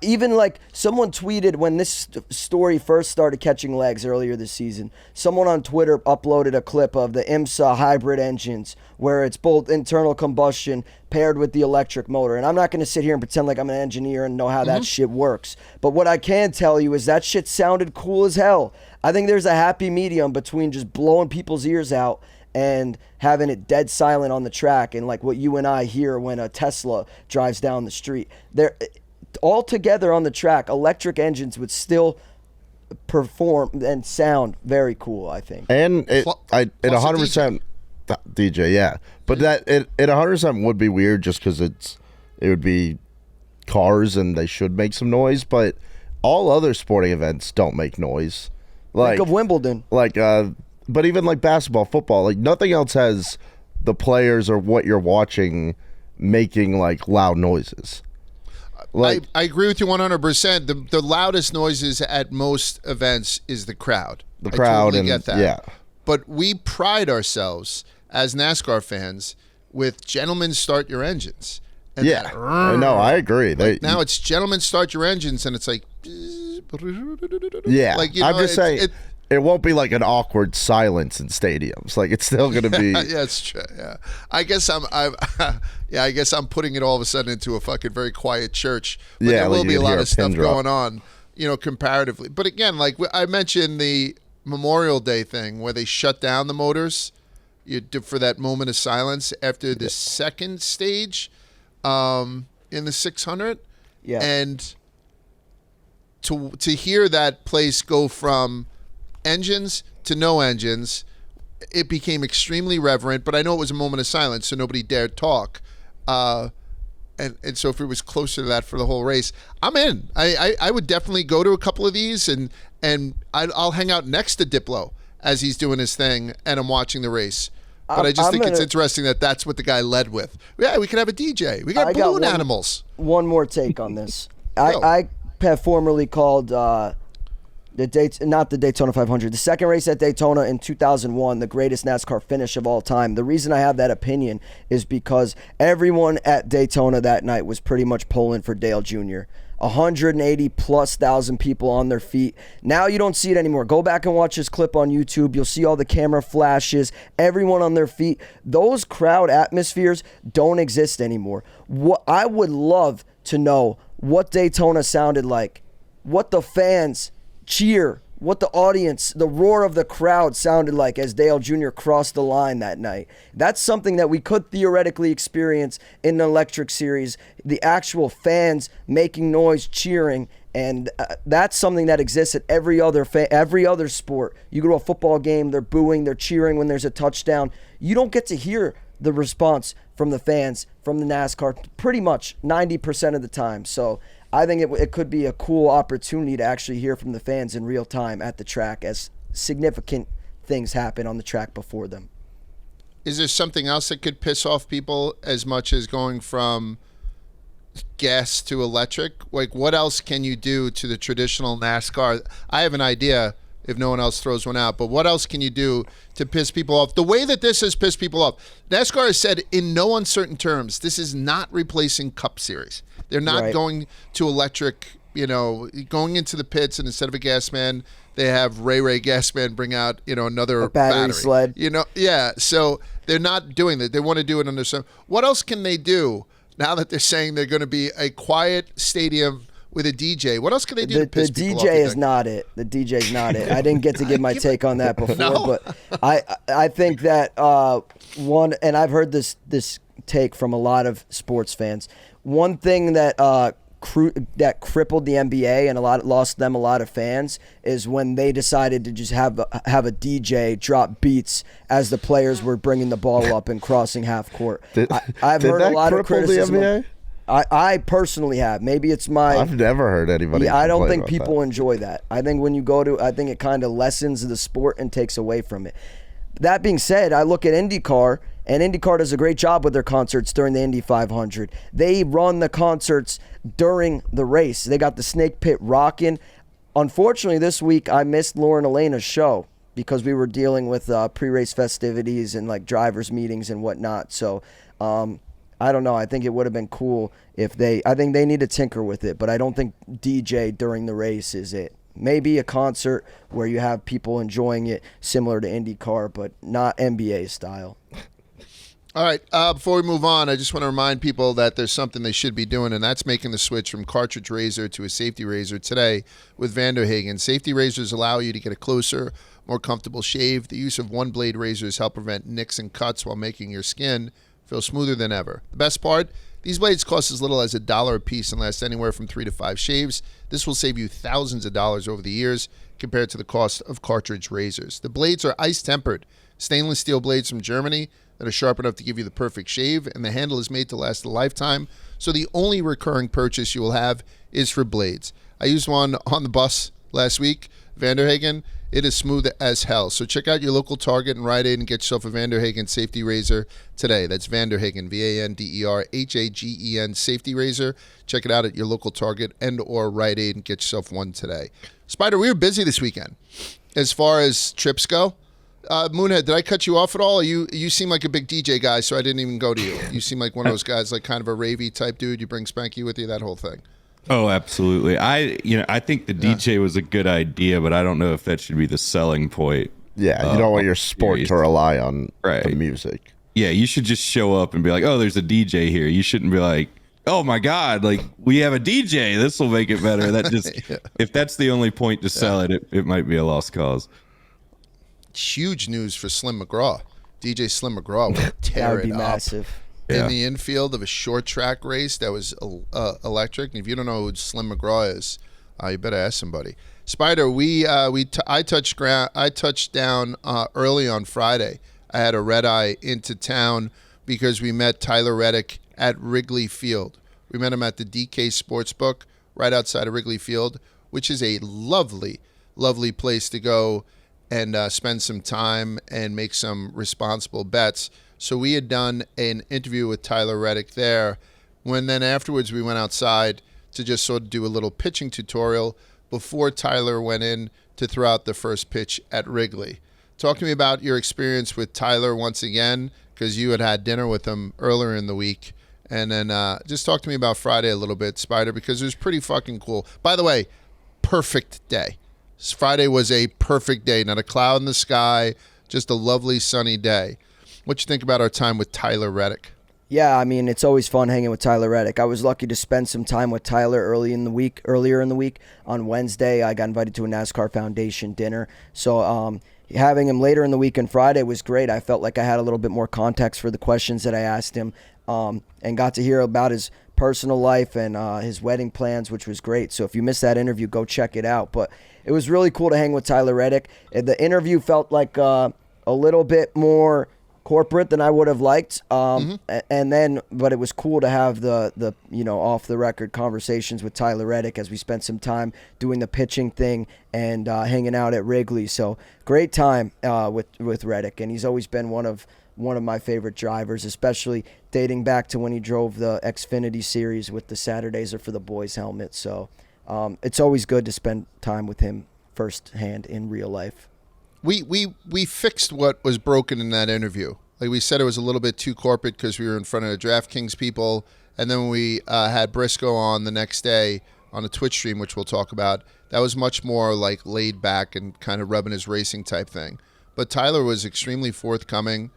Even like someone tweeted when this story first started catching legs earlier this season, someone on Twitter uploaded a clip of the IMSA hybrid engines where it's both internal combustion paired with the electric motor. And I'm not going to sit here and pretend like I'm an engineer and know how that shit works. But what I can tell you is that shit sounded cool as hell. I think there's a happy medium between just blowing people's ears out and having it dead silent on the track and like what you and I hear when a Tesla drives down the street. All together on the track, electric engines would still perform and sound very cool, I think. And it Plus 100% DJ, yeah. But that it 100% would be weird just because it would be cars and they should make some noise. But all other sporting events don't make noise. Like Think of Wimbledon. But even like basketball, football, like nothing else has the players or what you're watching making like loud noises. Like, I agree with you 100%. The loudest noises at most events is the crowd. The crowd I totally and- get that. yeah. But we pride ourselves as NASCAR fans with gentlemen start your engines. And yeah, I know, I agree. now it's gentlemen start your engines and it's like yeah, like, I'm just saying it won't be like an awkward silence in stadiums. Like it's still going to be. Yeah, it's true. Yeah, I guess I'm putting it all of a sudden into a fucking very quiet church. But Yeah, there like will you be a can lot hear of a stuff pin drop. going on, comparatively. But again, like I mentioned the Memorial Day thing where they shut down the motors, for that moment of silence after the second stage, in the 600. Yeah. And to hear that place go from engines to no engines, it became extremely reverent. But I know it was a moment of silence, so nobody dared talk. And so if it was closer to that for the whole race, I'm in. I would definitely go to a couple of these, and I'll hang out next to Diplo as he's doing his thing, and I'm watching the race. But I just think it's interesting that that's what the guy led with. Yeah, we could have a DJ. We got balloon animals. One more take on this. Go. I have formerly called not the Daytona 500, the second race at Daytona in 2001, the greatest NASCAR finish of all time. The reason I have that opinion is because everyone at Daytona that night was pretty much pulling for Dale Jr. 180,000+ people on their feet. Now you don't see it anymore. Go back and watch this clip on YouTube. You'll see all the camera flashes, everyone on their feet. Those crowd atmospheres don't exist anymore. What I would love to know what Daytona sounded like, what the fans cheer, what the audience, the roar of the crowd sounded like as Dale Jr. crossed the line that night. That's something that we could theoretically experience in the electric series, the actual fans making noise, cheering, and that's something that exists at every other sport. You go to a football game, they're booing, they're cheering when there's a touchdown. You don't get to hear the response from the fans, from the NASCAR, pretty much 90% of the time. So I think it could be a cool opportunity to actually hear from the fans in real time at the track as significant things happen on the track before them. Is there something else that could piss off people as much as going from gas to electric? Like, what else can you do to the traditional NASCAR? I have an idea if no one else throws one out, but what else can you do to piss people off? The way that this has pissed people off, NASCAR has said in no uncertain terms, this is not replacing Cup Series. They're not going to electric, going into the pits, and instead of a gas man, they have Ray Gas Man bring out, another battery sled. So they're not doing that. They want to do it under some. What else can they do now that they're saying they're going to be a quiet stadium with a DJ. What else could they do to piss people off? The DJ is not it. The DJ is not it. I didn't get to give my take on that before, but I think that one, and I've heard this take from a lot of sports fans. One thing that that crippled the NBA and lost them a lot of fans is when they decided to just have a DJ drop beats as the players were bringing the ball up and crossing half court. I've heard a lot of criticism. I personally have. Maybe it's my. I've never heard anybody. I don't think people enjoy that. I think when you go to, I think it kind of lessens the sport and takes away from it. That being said, I look at IndyCar, and IndyCar does a great job with their concerts during the Indy 500. They run the concerts during the race. They got the Snake Pit rocking. Unfortunately, this week I missed Lauren Elena's show because we were dealing with pre-race festivities and like drivers' meetings and whatnot. So I don't know. I think it would have been cool if I think they need to tinker with it, but I don't think DJ during the race is it. Maybe a concert where you have people enjoying it similar to IndyCar, but not NBA style. All right, before we move on, I just want to remind people that there's something they should be doing, and that's making the switch from cartridge razor to a safety razor today with Vanderhagen. Safety razors allow you to get a closer, more comfortable shave. The use of one-blade razors help prevent nicks and cuts while making your skin feel smoother than ever. The best part? These blades cost as little as $1 a piece and last anywhere from 3 to 5 shaves. This will save you thousands of dollars over the years compared to the cost of cartridge razors. The blades are ice-tempered, stainless steel blades from Germany that are sharp enough to give you the perfect shave, and the handle is made to last a lifetime, so the only recurring purchase you will have is for blades. I used one on the bus last week, Vanderhagen. It is smooth as hell. So check out your local Target and Rite Aid and get yourself a Vanderhagen safety razor today. That's Vanderhagen, Vanderhagen safety razor. Check it out at your local Target and or Rite Aid and get yourself one today. Spider, we were busy this weekend as far as trips go. Moonhead, did I cut you off at all? You seem like a big DJ guy, so I didn't even go to you. You seem like one of those guys, like kind of a ravey type dude. You bring Spanky with you, that whole thing. Oh, absolutely. I think the DJ was a good idea, but I don't know if that should be the selling point. Yeah, you don't want your sport to rely on the Right. music. Yeah, you should just show up and be like, oh, there's a DJ here. You shouldn't be like, oh my God, like we have a DJ. This will make it better. That just if that's the only point to sell it might be a lost cause. Huge news for Slim McGraw. DJ Slim McGraw would tear That would be it massive. up in the infield of a short track race that was electric. And if you don't know who Slim McGraw is, you better ask somebody. Spider, I touched down early on Friday. I had a red eye into town because we met Tyler Reddick at Wrigley Field. We met him at the DK Sportsbook right outside of Wrigley Field, which is a lovely, lovely place to go and spend some time and make some responsible bets. So we had done an interview with Tyler Reddick there. When then afterwards we went outside to just sort of do a little pitching tutorial before Tyler went in to throw out the first pitch at Wrigley. Talk to me about your experience with Tyler once again, because you had dinner with him earlier in the week. And then just talk to me about Friday a little bit, Spider, because it was pretty fucking cool. By the way, perfect day. Friday was a perfect day. Not a cloud in the sky, just a lovely sunny day. What you think about our time with Tyler Reddick? Yeah, I mean, it's always fun hanging with Tyler Reddick. I was lucky to spend some time with Tyler earlier in the week. On Wednesday, I got invited to a NASCAR Foundation dinner. So having him later in the week and Friday was great. I felt like I had a little bit more context for the questions that I asked him and got to hear about his personal life and his wedding plans, which was great. So if you missed that interview, go check it out. But it was really cool to hang with Tyler Reddick. The interview felt like a little bit more corporate than I would have liked, but it was cool to have the off the record conversations with Tyler Reddick as we spent some time doing the pitching thing and hanging out at Wrigley. So great time with Reddick, and he's always been one of my favorite drivers, especially dating back to when he drove the Xfinity Series with the Saturdays Are for the Boys helmet. So it's always good to spend time with him firsthand in real life. We fixed what was broken in that interview. Like we said, it was a little bit too corporate because we were in front of the DraftKings people, and then we had Briscoe on the next day on a Twitch stream, which we'll talk about. That was much more like laid back and kind of rubbing his racing type thing. But Tyler was extremely forthcoming.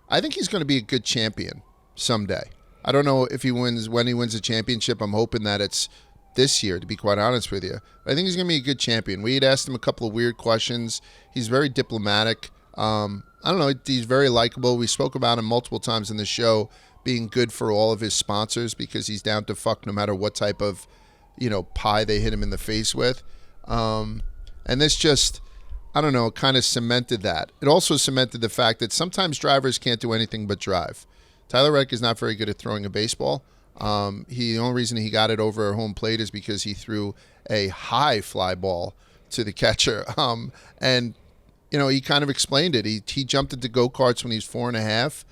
I think he's going to be a good champion someday. I don't know if he wins when he wins a championship. I'm hoping that it's this year, to be quite honest with you. I think he's going to be a good champion. We had asked him a couple of weird questions. He's very diplomatic. I don't know. He's very likable. We spoke about him multiple times in the show being good for all of his sponsors because he's down to fuck no matter what type of, pie they hit him in the face with. And this just, I don't know, kind of cemented that. It also cemented the fact that sometimes drivers can't do anything but drive. Tyler Reddick is not very good at throwing a baseball. The only reason he got it over home plate is because he threw a high fly ball to the catcher. And he kind of explained it. He jumped into go-karts when he was 4.5.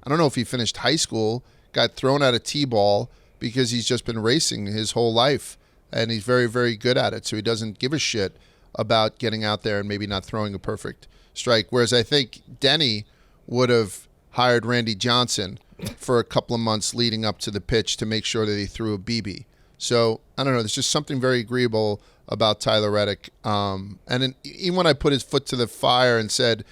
I don't know if he finished high school, got thrown out a T-ball because he's just been racing his whole life. And he's very, very good at it. So he doesn't give a shit about getting out there and maybe not throwing a perfect strike. Whereas I think Denny would have hired Randy Johnson for a couple of months leading up to the pitch to make sure that he threw a BB. So, I don't know. There's just something very agreeable about Tyler Reddick. Even when I put his foot to the fire and said,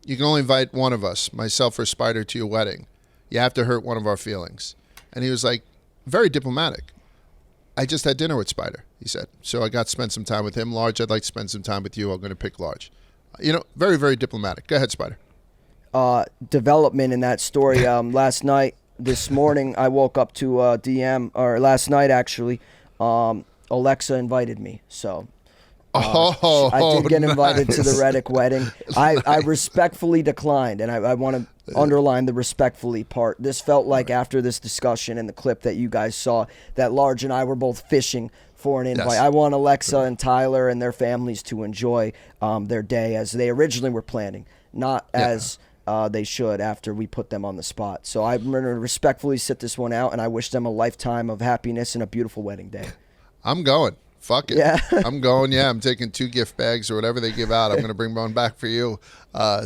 you can only invite one of us, myself or Spider, to your wedding. You have to hurt one of our feelings. And he was like, very diplomatic. I just had dinner with Spider, he said. So I got to spend some time with him. Large, I'd like to spend some time with you. I'm going to pick Large. Very, very diplomatic. Go ahead, Spider. Development in that story. This morning, I woke up to DM, or last night actually, Alexa invited me. So I did get invited to the Reddick wedding. I respectfully declined, and I want to underline the respectfully part. This felt like after this discussion and the clip that you guys saw, that Large and I were both fishing for an invite. Yes. I want Alexa and Tyler and their families to enjoy their day as they originally were planning, not as they should after we put them on the spot. So I'm going to respectfully sit this one out, and I wish them a lifetime of happiness and a beautiful wedding day. I'm going. Fuck it. Yeah. I'm going. Yeah, I'm taking 2 gift bags or whatever they give out. I'm going to bring one back for you.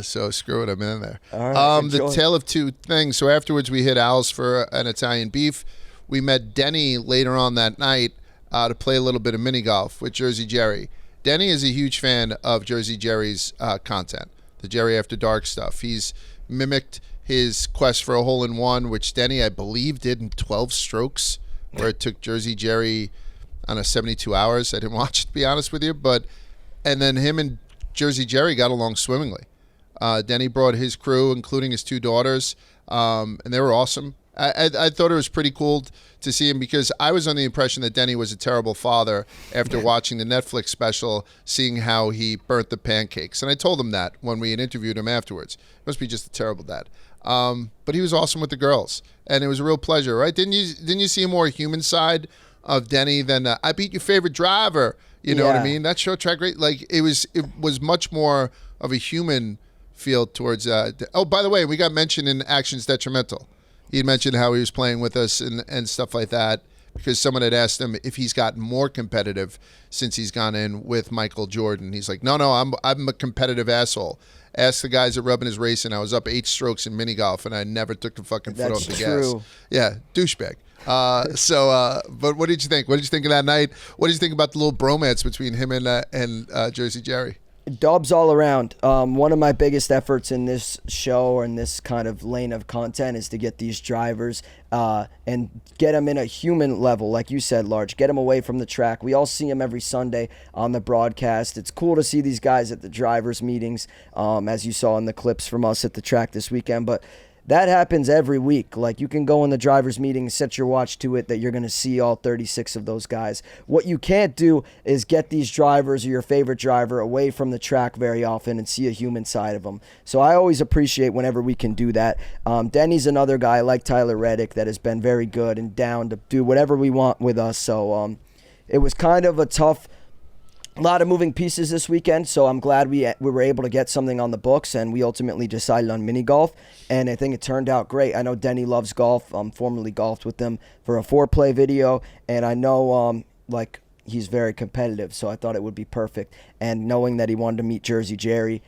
So screw it. I'm in there. All right, the tale of two things. So afterwards, we hit Al's for an Italian beef. We met Denny later on that night to play a little bit of mini golf with Jersey Jerry. Denny is a huge fan of Jersey Jerry's content, the Jerry After Dark stuff. He's mimicked his quest for a hole-in-one, which Denny, I believe, did in 12 strokes, where it took Jersey Jerry, 72 hours. I didn't watch it, to be honest with you. And then him and Jersey Jerry got along swimmingly. Denny brought his crew, including his 2 daughters, and they were awesome. I thought it was pretty cool to see him because I was under the impression that Denny was a terrible father after watching the Netflix special, seeing how he burnt the pancakes. And I told him that when we had interviewed him afterwards. He must be just a terrible dad. But he was awesome with the girls, and it was a real pleasure, right? Didn't you see a more human side of Denny than I beat your favorite driver? You know what I mean? That short track rate, like it was much more of a human feel towards. Oh, by the way, we got mentioned in Actions Detrimental. He had mentioned how he was playing with us and stuff like that because someone had asked him if he's gotten more competitive since he's gone in with Michael Jordan. He's like, no, I'm a competitive asshole. Ask the guys at Rubbin is racing. I was up 8 strokes in mini golf and I never took the fucking foot off the gas. Yeah, douchebag. But what did you think? What did you think of that night? What did you think about the little bromance between him and Jersey Jerry? Dubs all around. One of my biggest efforts in this show or in this kind of lane of content is to get these drivers and get them in a human level, like you said, Large. Get them away from the track. We all see them every Sunday on the broadcast. It's cool to see these guys at the drivers' meetings, as you saw in the clips from us at the track this weekend. But that happens every week. Like, you can go in the driver's meeting and set your watch to it that you're going to see all 36 of those guys. What you can't do is get these drivers or your favorite driver away from the track very often and see a human side of them. So I always appreciate whenever we can do that. Denny's another guy like Tyler Reddick that has been very good and down to do whatever we want with us. So it was kind of a lot of moving pieces this weekend, so I'm glad we were able to get something on the books, and we ultimately decided on mini golf, and I think it turned out great. I know Denny loves golf. Formerly golfed with them for a foreplay video, and I know he's very competitive, so I thought it would be perfect. And knowing that he wanted to meet Jersey Jerry,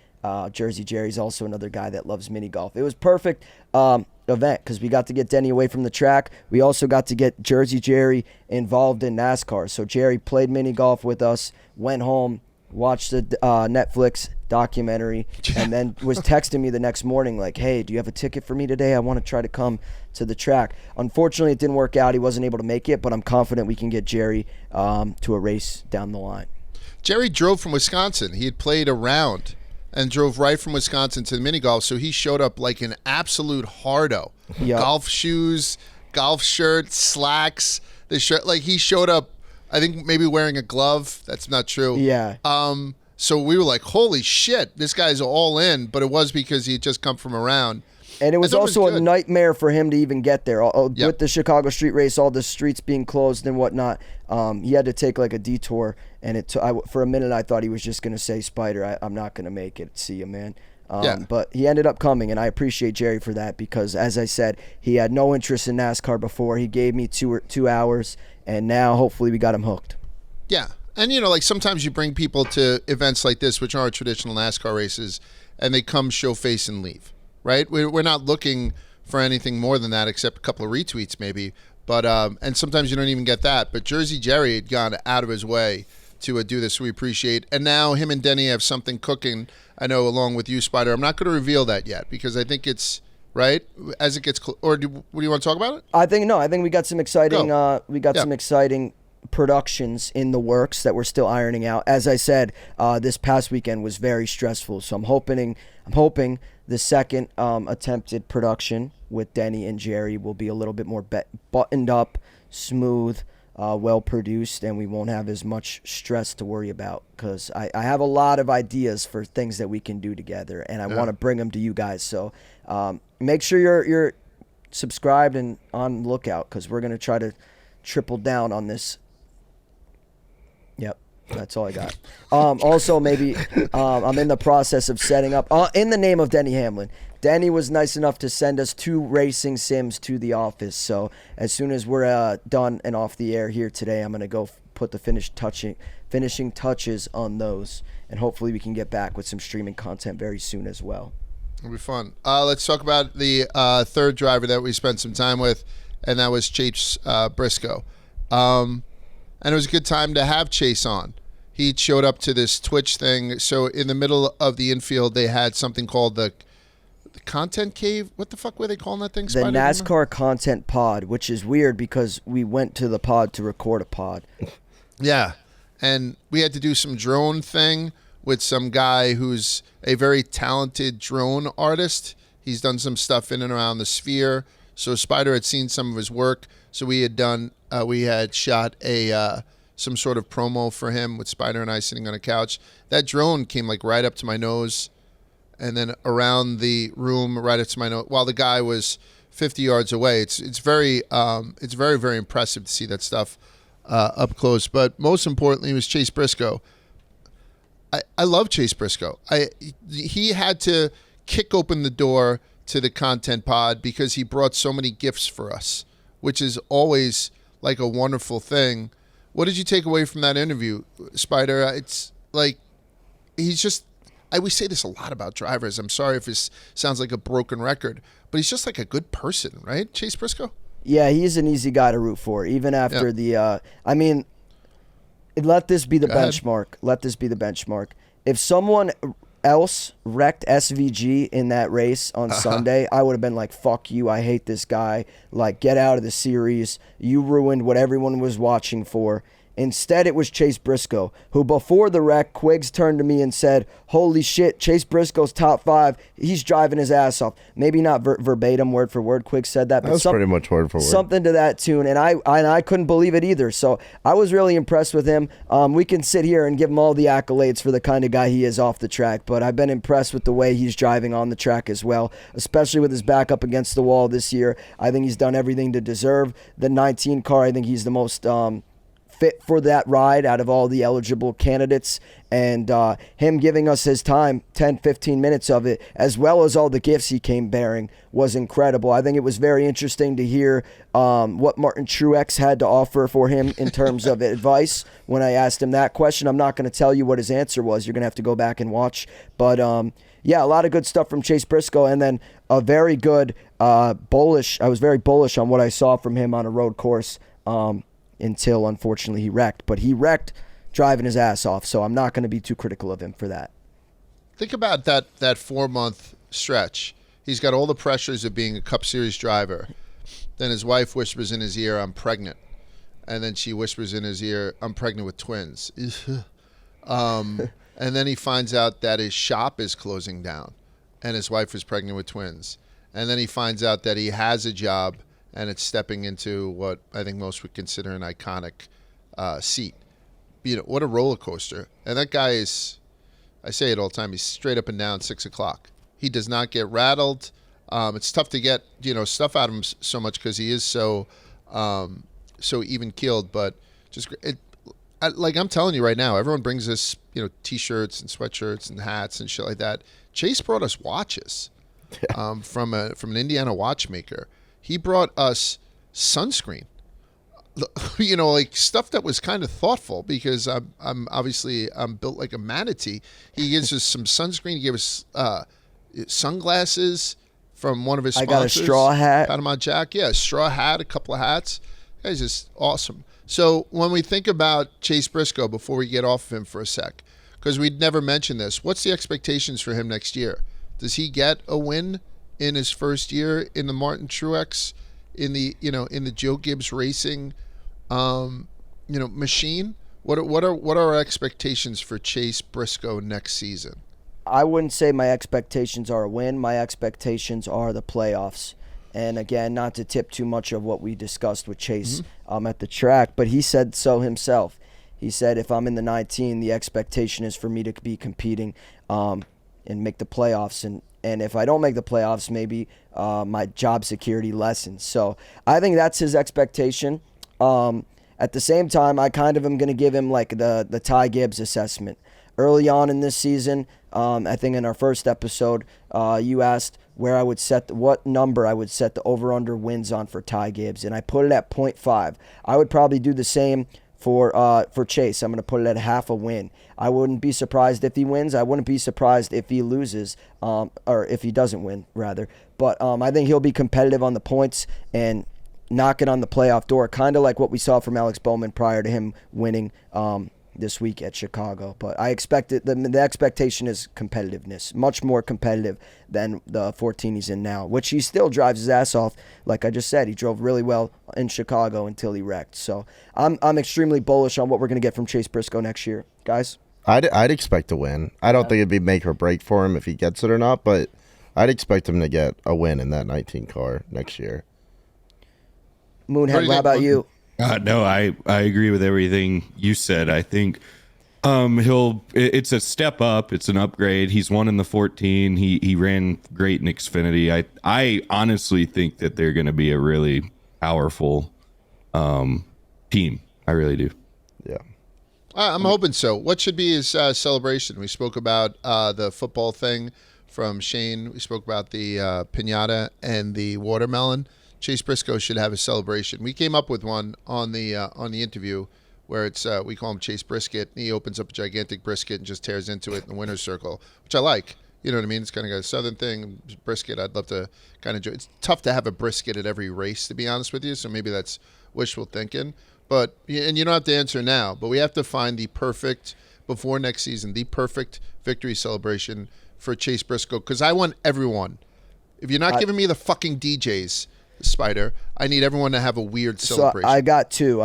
Jersey Jerry's also another guy that loves mini golf. It was perfect event because we got to get Denny away from the track. We also got to get Jersey Jerry involved in NASCAR. So Jerry played mini golf with us, went home, watched the Netflix documentary, and then was texting me the next morning like, hey, do you have a ticket for me today? I want to try to come to the track. Unfortunately, it didn't work out. He wasn't able to make it, but I'm confident we can get Jerry to a race down the line. Jerry drove from Wisconsin. He had played around and drove right from Wisconsin to the mini golf, so he showed up like an absolute hardo. Yep. Golf shoes, golf shirt, slacks, the shirt. Like, he showed up, I think maybe wearing a glove. That's not true. Yeah. So we were like, holy shit, this guy's all in, but it was because he had just come from around. And it was also a nightmare for him to even get there. Yep. With the Chicago street race, all the streets being closed and whatnot, he had to take like a detour. And for a minute, I thought he was just going to say, Spider, I'm not going to make it. See you, man. But he ended up coming, and I appreciate Jerry for that because, as I said, he had no interest in NASCAR before. He gave me 2 hours, and now hopefully we got him hooked. Yeah. And, like sometimes you bring people to events like this, which aren't traditional NASCAR races, and they come show face and leave, right? We're not looking for anything more than that except a couple of retweets maybe. But and sometimes you don't even get that. But Jersey Jerry had gone out of his way to do this. We appreciate. And now him and Denny have something cooking, I know, along with you, Spider. I'm not going to reveal that yet because I think it's right as it gets or do you want to talk about it? I think we got some exciting some exciting productions in the works that we're still ironing out. As I said, this past weekend was very stressful, so I'm hoping the second attempted production with Denny and Jerry will be a little bit more buttoned up, smooth, well produced, and we won't have as much stress to worry about because I have a lot of ideas for things that we can do together, and I want to bring them to you guys. So make sure you're subscribed and on lookout because we're going to try to triple down on this. Yep, that's all I got. Also, maybe I'm in the process of setting up, in the name of Denny Hamlin. Denny was nice enough to send us 2 racing sims to the office. So as soon as we're done and off the air here today, I'm going to go put the finishing touches on those. And hopefully we can get back with some streaming content very soon as well. It'll be fun. Let's talk about the third driver that we spent some time with, and that was Chase Briscoe. And it was a good time to have Chase on. He showed up to this Twitch thing. So in the middle of the infield, they had something called the Content Cave. What the fuck were they calling that thing? The NASCAR Content Pod, which is weird because we went to the pod to record a pod. Yeah. And we had to do some drone thing with some guy who's a very talented drone artist. He's done some stuff in and around the sphere. So Spider had seen some of his work. So we had shot some sort of promo for him with Spider and I sitting on a couch. That drone came like right up to my nose and then around the room right up to my nose while the guy was 50 yards away. It's very, very impressive to see that stuff up close. But most importantly was Chase Briscoe. I love Chase Briscoe. He had to kick open the door to the Content Pod because he brought so many gifts for us, which is always like a wonderful thing. What did you take away from that interview, Spider? It's like he's just we say this a lot about drivers. I'm sorry if this sounds like a broken record, but he's just like a good person, right? Chase Briscoe? Yeah, he's an easy guy to root for, even after let this be the benchmark. Let this be the benchmark. If someone else wrecked SVG in that race on Sunday, I would have been like, fuck you, I hate this guy. Like, get out of the series. You ruined what everyone was watching for. Instead, it was Chase Briscoe, who before the wreck, Quiggs turned to me and said, holy shit, Chase Briscoe's top 5. He's driving his ass off. Maybe not verbatim, word for word, Quiggs said that. But that's pretty much word for word. Something to that tune, and I couldn't believe it either. So I was really impressed with him. We can sit here and give him all the accolades for the kind of guy he is off the track, but I've been impressed with the way he's driving on the track as well, especially with his back up against the wall this year. I think he's done everything to deserve the 19 car. I think he's the most fit for that ride out of all the eligible candidates, and him giving us his time, 10-15 minutes of it, as well as all the gifts he came bearing, was incredible. I think it was very interesting to hear what Martin Truex had to offer for him in terms of advice. When I asked him that question, I'm not going to tell you what his answer was. You're going to have to go back and watch. But yeah, a lot of good stuff from Chase Briscoe, and then a very good bullish. I was very bullish on what I saw from him on a road course. Until, unfortunately, he wrecked. But he wrecked driving his ass off, so I'm not going to be too critical of him for that. think about that 4-month stretch. He's got all the pressures of being a Cup Series driver. Then his wife whispers in his ear, "I'm pregnant," and then she whispers in his ear, "I'm pregnant with twins." And then he finds out that his shop is closing down, and his wife is pregnant with twins. And then he finds out that he has a job, and it's stepping into what I think most would consider an iconic seat. What a roller coaster. And that guy is, I say it all the time, he's straight up and down 6 o'clock. He does not get rattled. It's tough to get stuff out of him so much because he is so even keeled. But I'm telling you right now, everyone brings us t-shirts and sweatshirts and hats and shit like that. Chase brought us watches from an Indiana watchmaker. He brought us sunscreen. Like stuff that was kind of thoughtful because I'm obviously built like a manatee. He gives us some sunscreen. He gave us sunglasses from one of his sponsors. I got a straw hat. Panama Jack. Yeah, a straw hat, a couple of hats. That guy's just awesome. So when we think about Chase Briscoe, before we get off of him for a sec, because we'd never mentioned this, what's the expectations for him next year? Does he get a win in his first year in the Martin Truex, in the Joe Gibbs Racing, machine? What are our expectations for Chase Briscoe next season? I wouldn't say my expectations are a win. My expectations are the playoffs. And again, not to tip too much of what we discussed with Chase at the track, but he said so himself. He said, if I'm in the 19, the expectation is for me to be competing and make the playoffs. And if I don't make the playoffs, maybe my job security lessens. So I think that's his expectation. At the same time, I kind of am going to give him like the Ty Gibbs assessment. Early on in this season, I think in our first episode, you asked where I would what number I would set the over-under wins on for Ty Gibbs, and I put it at 0.5. I would probably do the same for Chase. I'm going to put it at half a win. I wouldn't be surprised if he wins. I wouldn't be surprised if he loses, or if he doesn't win, rather. But I think he'll be competitive on the points and knocking on the playoff door, kind of like what we saw from Alex Bowman prior to him winning this week at Chicago. But I expect it. The expectation is competitiveness, much more competitive than the 14 he's in now, which he still drives his ass off. Like I just said, he drove really well in Chicago until he wrecked. So I'm extremely bullish on what we're going to get from Chase Briscoe next year, guys. I'd expect to win. I don't think it'd be make or break for him if he gets it or not, but I'd expect him to get a win in that 19 car next year. Moonhead, how about you? No, I agree with everything you said. I think it's a step up. It's an upgrade. He's won in the 14. He ran great in Xfinity. I honestly think that they're going to be a really powerful team. I really do. Yeah. I'm hoping so. What should be his celebration? We spoke about the football thing from Shane. We spoke about the piñata and the watermelon. Chase Briscoe should have a celebration. We came up with one on the interview where it's we call him Chase Brisket. And he opens up a gigantic brisket and just tears into it in the winner's circle, which I like. You know what I mean? It's kind of got a southern thing. Brisket, I'd love to kind of enjoy. It's tough to have a brisket at every race, to be honest with you, so maybe that's wishful thinking. But, and you don't have to answer now, but we have to find the perfect, before next season, the perfect victory celebration for Chase Briscoe, because I want everyone. If you're not giving me the fucking DJs, Spider, I need everyone to have a weird celebration. So I got two.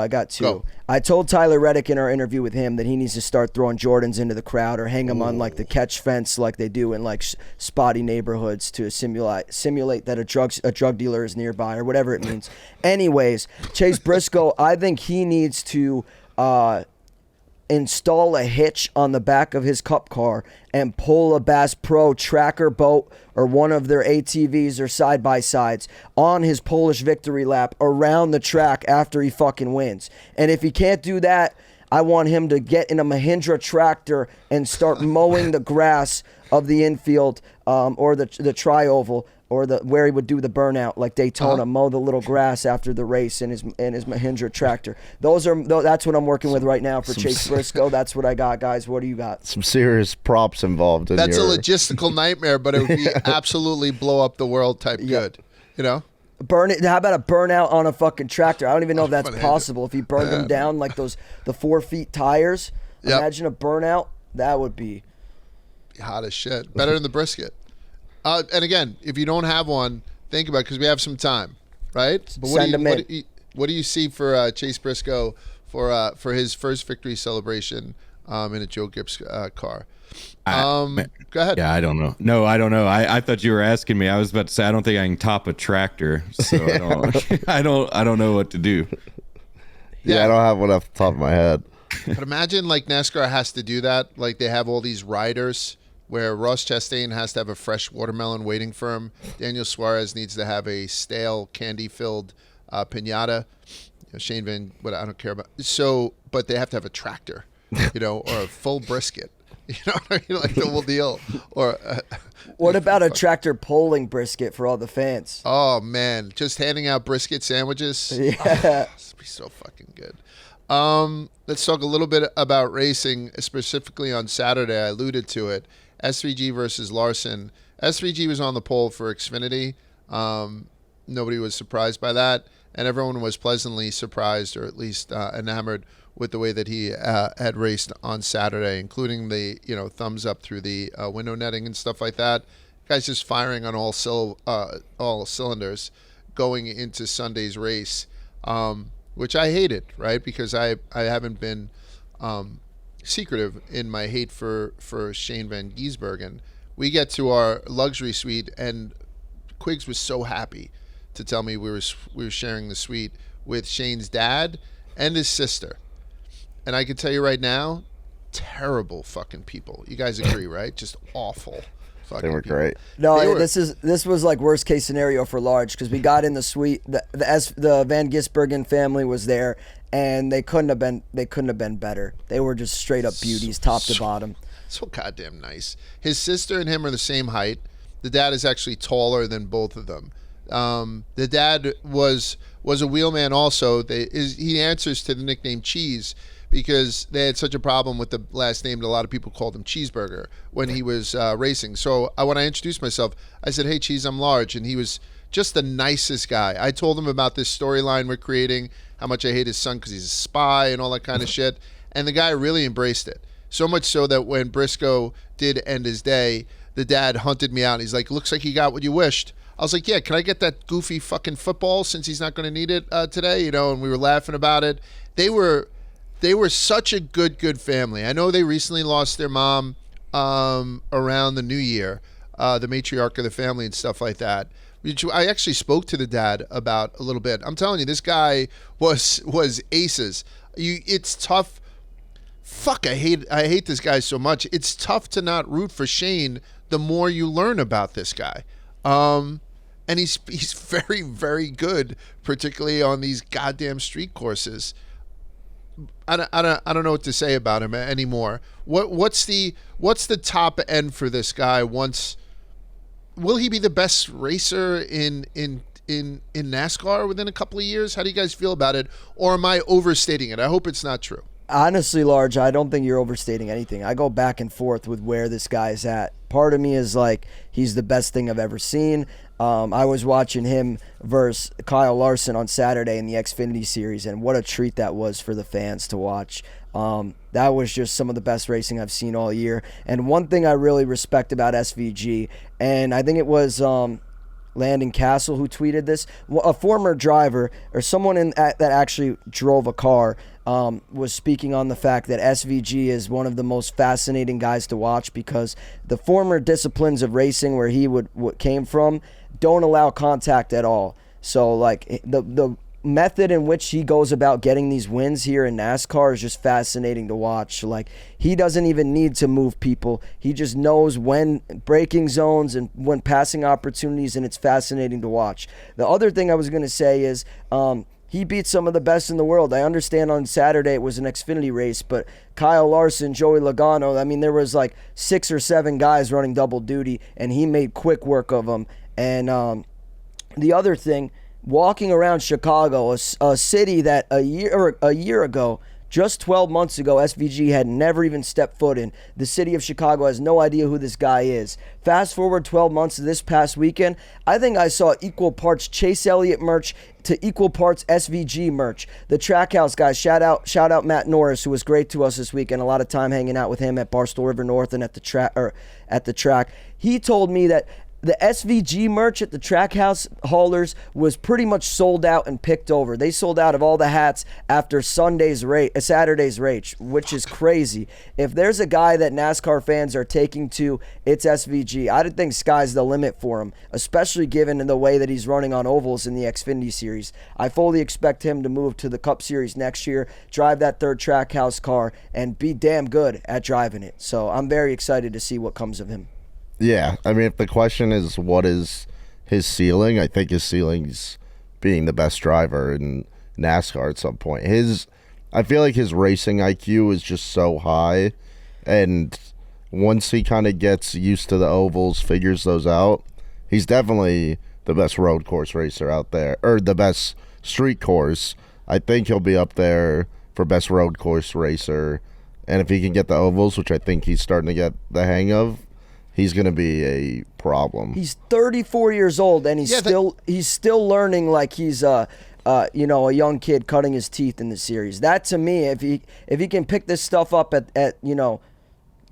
Go. I told Tyler Reddick in our interview with him that he needs to start throwing Jordans into the crowd or hang them on like the catch fence like they do in like spotty neighborhoods to simulate that a drug dealer is nearby or whatever it means. Anyways, Chase Briscoe, I think he needs to install a hitch on the back of his Cup car and pull a Bass Pro tracker boat or one of their ATVs or side-by-sides on his Polish victory lap around the track after he fucking wins. And if he can't do that, I want him to get in a Mahindra tractor and start mowing the grass of the infield or the tri-oval or where he would do the burnout like Daytona, mow the little grass after the race in his Mahindra tractor. That's what I'm working with right now for Chase Briscoe. That's what I got, guys. What do you got? Some serious props involved in That's a logistical nightmare, but it would be absolutely blow up the world type good. You know? Burn it. How about a burnout on a fucking tractor? I don't even know if that's possible. If he burned them down like the 4 feet tires, imagine a burnout. That would be. Hot as shit. Better than the brisket. And again, if you don't have one, think about it because we have some time, right? But what do you see for Chase Briscoe for his first victory celebration in a Joe Gibbs car? Go ahead. Yeah, I don't know. No, I don't know. I thought you were asking me. I was about to say I don't think I can top a tractor, so I don't know what to do. Yeah, I don't have one off the top of my head. But imagine like NASCAR has to do that. Like they have all these riders where Ross Chastain has to have a fresh watermelon waiting for him. Daniel Suarez needs to have a stale candy-filled pinata. Shane Van, what I don't care about. So, but they have to have a tractor, or a full brisket. You know what I mean? Like the whole deal. Or what about a tractor polling brisket for all the fans? Oh man, just handing out brisket sandwiches. Yeah, this would be so fucking good. Let's talk a little bit about racing, specifically on Saturday. I alluded to it. S3G versus Larson. S3G was on the pole for Xfinity. Nobody was surprised by that, and everyone was pleasantly surprised, or at least enamored with the way that he had raced on Saturday, including the thumbs up through the window netting and stuff like that. Guy's just firing on all cylinders going into Sunday's race, which I hated, right? Because I haven't been secretive in my hate for Shane Van Gisbergen. We get to our luxury suite, and Quiggs was so happy to tell me we were sharing the suite with Shane's dad and his sister. And I can tell you right now, terrible fucking people. You guys agree, right? Just awful. They were great. No, this was like worst case scenario for Large because we got in the suite. The Van Gisbergen family was there, and they couldn't have been better. They were just straight up beauties, top to bottom. So goddamn nice. His sister and him are the same height. The dad is actually taller than both of them. The dad was a wheelman also. He answers to the nickname Cheese because they had such a problem with the last name that a lot of people called him Cheeseburger when he was racing. So when I introduced myself, I said, "Hey, Cheese, I'm Large," and he was just the nicest guy. I told him about this storyline we're creating, how much I hate his son because he's a spy and all that kind of shit, and the guy really embraced it. So much so that when Briscoe did end his day, the dad hunted me out. And he's like, "Looks like you got what you wished." I was like, "Yeah, can I get that goofy fucking football since he's not going to need it today?" And we were laughing about it. They were such a good family. I know they recently lost their mom around the new year, the matriarch of the family and stuff like that. I actually spoke to the dad about a little bit. I'm telling you, this guy was aces. It's tough. Fuck, I hate this guy so much. It's tough to not root for Shane the more you learn about this guy. And he's very, very good, particularly on these goddamn street courses. I don't know what to say about him anymore. What's the top end for this guy? Will he be the best racer in NASCAR within a couple of years? How do you guys feel about it? Or am I overstating it? I hope it's not true. Honestly, Large, I don't think you're overstating anything. I go back and forth with where this guy's at. Part of me is like, he's the best thing I've ever seen. I was watching him versus Kyle Larson on Saturday in the Xfinity Series, and what a treat that was for the fans to watch. That was just some of the best racing I've seen all year. And one thing I really respect about SVG, and I think it was Landon Castle who tweeted this, a former driver or someone that actually drove a car, was speaking on the fact that SVG is one of the most fascinating guys to watch because the former disciplines of racing where he came from don't allow contact at all. So like the method in which he goes about getting these wins here in NASCAR is just fascinating to watch. Like he doesn't even need to move people. He just knows when braking zones and when passing opportunities, and it's fascinating to watch. The other thing I was going to say is he beat some of the best in the world. I understand on Saturday it was an Xfinity race, but Kyle Larson, Joey Logano, I mean, there was like 6 or 7 guys running double duty, and he made quick work of them. And the other thing, walking around Chicago, a city that a year ago Just 12 months ago, SVG had never even stepped foot in. The city of Chicago has no idea who this guy is. Fast forward 12 months to this past weekend, I think I saw equal parts Chase Elliott merch to equal parts SVG merch. The Trackhouse guys, shout out Matt Norris, who was great to us this weekend. A lot of time hanging out with him at Barstool River North and at the track. He told me that the SVG merch at the Trackhouse haulers was pretty much sold out and picked over. They sold out of all the hats after Saturday's race, which is crazy. If there's a guy that NASCAR fans are taking to, it's SVG. I don't think sky's the limit for him, especially given the way that he's running on ovals in the Xfinity Series. I fully expect him to move to the Cup Series next year, drive that third Trackhouse car, and be damn good at driving it. So I'm very excited to see what comes of him. Yeah, I mean, if the question is what is his ceiling, I think his ceiling's being the best driver in NASCAR at some point. I feel like his racing IQ is just so high, and once he kind of gets used to the ovals, figures those out, he's definitely the best road course racer out there, or the best street course. I think he'll be up there for best road course racer, and if he can get the ovals, which I think he's starting to get the hang of, he's going to be a problem. He's 34 years old, and he's still learning like he's a young kid cutting his teeth in the series. That, to me, if he can pick this stuff up at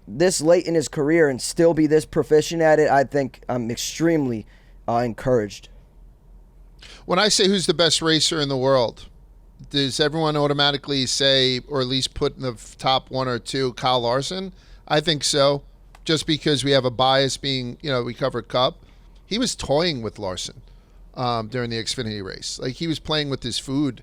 this late in his career and still be this proficient at it, I think I'm extremely encouraged. When I say who's the best racer in the world, does everyone automatically say, or at least put in the top one or two, Kyle Larson? I think so. Just because we have a bias being, we covered Cup. He was toying with Larson during the Xfinity race. Like, he was playing with his food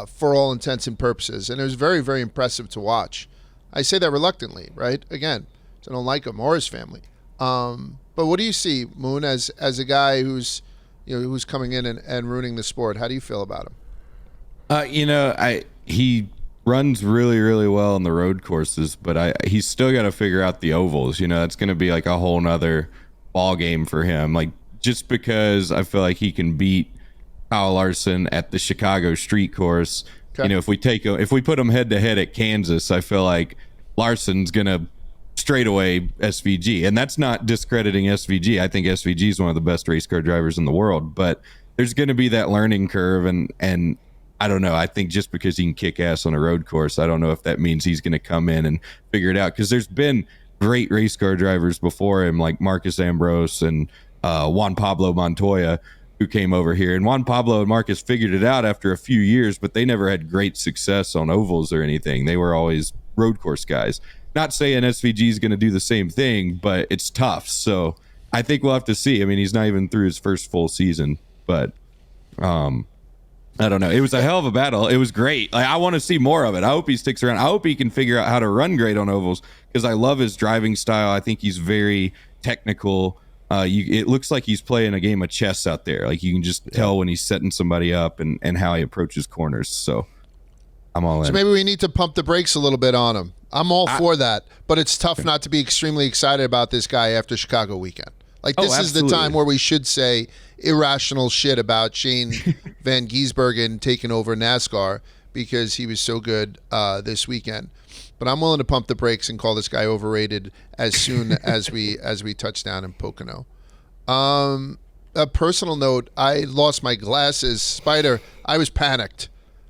for all intents and purposes. And it was very, very impressive to watch. I say that reluctantly, right? Again, I don't like him or his family. But what do you see, Moon, as a guy who's coming in and ruining the sport? How do you feel about him? He runs really, really well on the road courses, but he's still got to figure out the ovals. That's going to be like a whole nother ball game for him. Like, just because I feel like he can beat Kyle Larson at the Chicago street course, okay. If we put him head to head at Kansas, I feel like Larson's going to straight away SVG, and that's not discrediting SVG. I think SVG is one of the best race car drivers in the world, but there's going to be that learning curve, and I don't know. I think just because he can kick ass on a road course, I don't know if that means he's going to come in and figure it out. Because there's been great race car drivers before him, like Marcus Ambrose and Juan Pablo Montoya, who came over here. And Juan Pablo and Marcus figured it out after a few years, but they never had great success on ovals or anything. They were always road course guys. Not saying SVG is going to do the same thing, but it's tough. So I think we'll have to see. I mean, he's not even through his first full season, but I don't know. It was a hell of a battle. It was great. Like, I want to see more of it. I hope he sticks around. I hope he can figure out how to run great on ovals, because I love his driving style. I think he's very technical. It looks like he's playing a game of chess out there. Like, you can just tell when he's setting somebody up and how he approaches corners. So I'm all in. So maybe we need to pump the brakes a little bit on him. I'm all for that, but it's tough not to be extremely excited about this guy after Chicago weekend. Like, this is the time where we should say irrational shit about Shane Van Gisbergen taking over NASCAR because he was so good this weekend. But I'm willing to pump the brakes and call this guy overrated as soon as we touch down in Pocono. A personal note, I lost my glasses. Spider, I was panicked.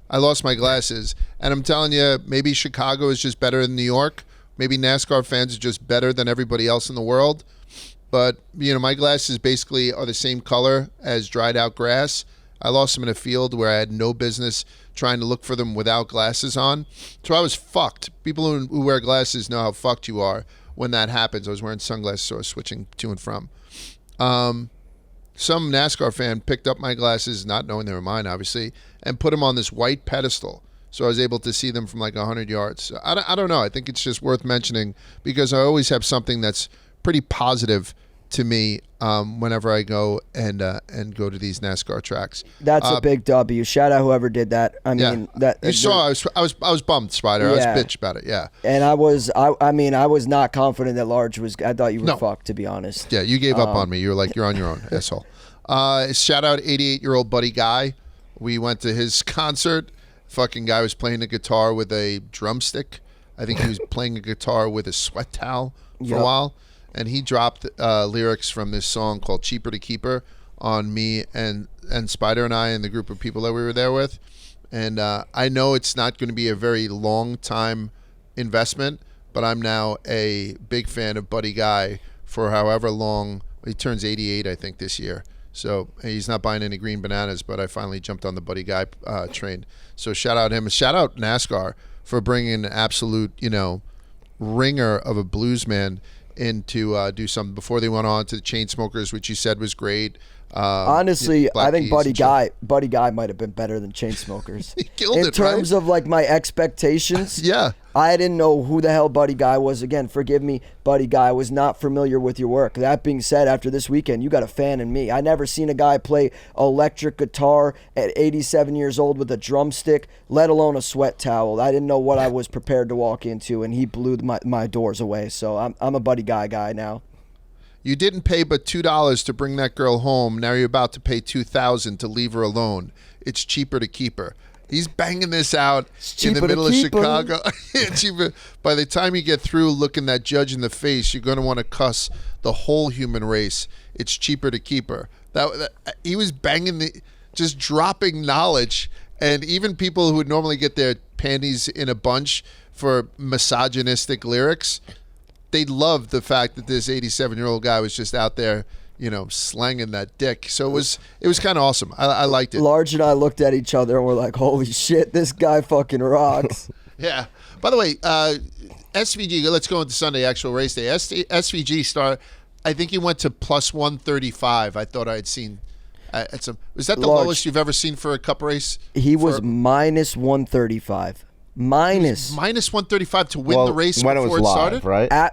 I lost my glasses. And I'm telling you, maybe Chicago is just better than New York. Maybe NASCAR fans are just better than everybody else in the world. But, my glasses basically are the same color as dried out grass. I lost them in a field where I had no business trying to look for them without glasses on. So I was fucked. People who wear glasses know how fucked you are when that happens. I was wearing sunglasses, so I was switching to and from. Some NASCAR fan picked up my glasses, not knowing they were mine, obviously, and put them on this white pedestal. So I was able to see them from like 100 yards. I don't know. I think it's just worth mentioning because I always have something that's pretty positive to me whenever I go and go to these NASCAR tracks. That's a big W. Shout out whoever did that. I mean, that you saw. I was bummed, Spider. I was bitch about it. Yeah. And I was not confident that Large was. I thought you were fucked, to be honest. Yeah, you gave up on me. You were like, you're on your own, asshole. Shout out 88-year-old Buddy Guy. We went to his concert. fucking guy was playing a guitar with a drumstick. I think he was playing a guitar with a sweat towel for a while. And he dropped lyrics from this song called Cheaper to Keep Her on me and Spider and I and the group of people that we were there with. And I know it's not going to be a very long time investment, but I'm now a big fan of Buddy Guy for however long. He turns 88, I think, this year. So he's not buying any green bananas, but I finally jumped on the Buddy Guy train. So shout out him. Shout out Nascar for bringing an absolute, ringer of a blues man in to do something before they went on to the Chainsmokers, which you said was great. Honestly, I think Keys Buddy Guy might have been better than Chainsmokers. He killed in it, terms right? of like my expectations. Yeah. I didn't know who the hell Buddy Guy was. Again, forgive me, Buddy Guy. I was not familiar with your work. That being said, after this weekend, you got a fan in me. I never seen a guy play electric guitar at 87 years old with a drumstick, let alone a sweat towel. I didn't know what I was prepared to walk into, and he blew my doors away. So I'm a Buddy Guy now. You didn't pay but $2 to bring that girl home. Now you're about to pay $2,000 to leave her alone. It's cheaper to keep her. He's banging this out in the middle of Chicago. By the time you get through looking that judge in the face, you're going to want to cuss the whole human race. It's cheaper to keep her. He was banging just dropping knowledge, and even people who would normally get their panties in a bunch for misogynistic lyrics, they loved the fact that this 87-year-old guy was just out there, slanging that dick. So it was kind of awesome. I liked it. Large and I looked at each other and we're like, holy shit, this guy fucking rocks. Yeah. By the way, SVG, let's go into Sunday, actual race day. SVG start, I think he went to plus 135. I thought I had seen. Was that the lowest you've ever seen for a cup race? He was minus 135. Minus 135 to win the race when before it was started? live, right?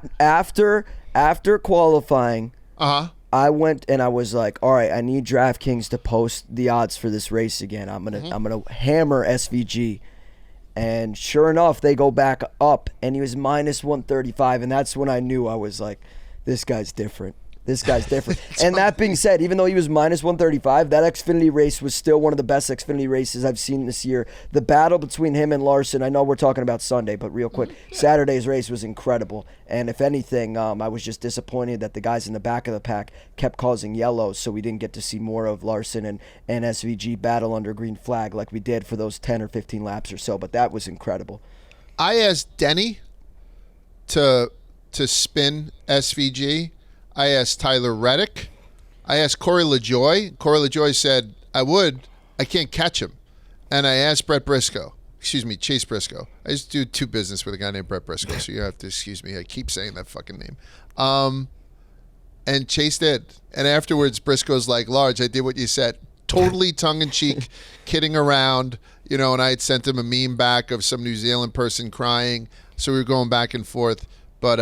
After qualifying, Uh-huh. I went and I was like, all right, I need DraftKings to post the odds for this race again. I'm gonna hammer SVG. And sure enough, they go back up and he was minus 135, and that's when I knew. I was like, this guy's different. This guy's different. And that being said, even though he was minus 135, that Xfinity race was still one of the best Xfinity races I've seen this year. The battle between him and Larson, I know we're talking about Sunday, but real quick, Saturday's race was incredible. And if anything, I was just disappointed that the guys in the back of the pack kept causing yellows, so we didn't get to see more of Larson and SVG battle under green flag like we did for those 10 or 15 laps or so. But that was incredible. I asked Denny to spin SVG. I asked Tyler Reddick. I asked Corey LaJoy. Corey LaJoy said, I would. I can't catch him. And I asked Chase Briscoe. I just do business with a guy named Brett Briscoe, so you have to excuse me. I keep saying that fucking name. And Chase did. And afterwards, Briscoe's like, Large, I did what you said. Totally tongue-in-cheek, kidding around, and I had sent him a meme back of some New Zealand person crying. So we were going back and forth. But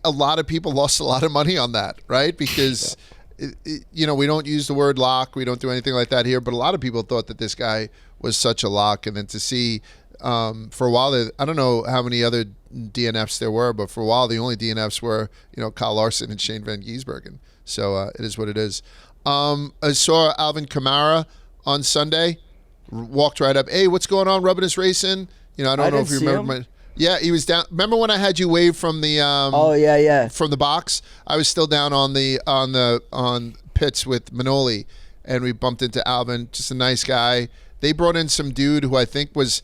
a lot of people lost a lot of money on that, right? Because, we don't use the word lock. We don't do anything like that here. But a lot of people thought that this guy was such a lock. And then to see, for a while, I don't know how many other DNFs there were, but for a while, the only DNFs were, Kyle Larson and Shane Van Gisbergen. So it is what it is. I saw Alvin Kamara on Sunday, walked right up. Hey, what's going on? Rubbin is racing. I don't know if you remember Yeah, he was down. Remember when I had you wave from the from the box? I was still down on pits with Manoli, and we bumped into Alvin. Just a nice guy. They brought in some dude who I think was,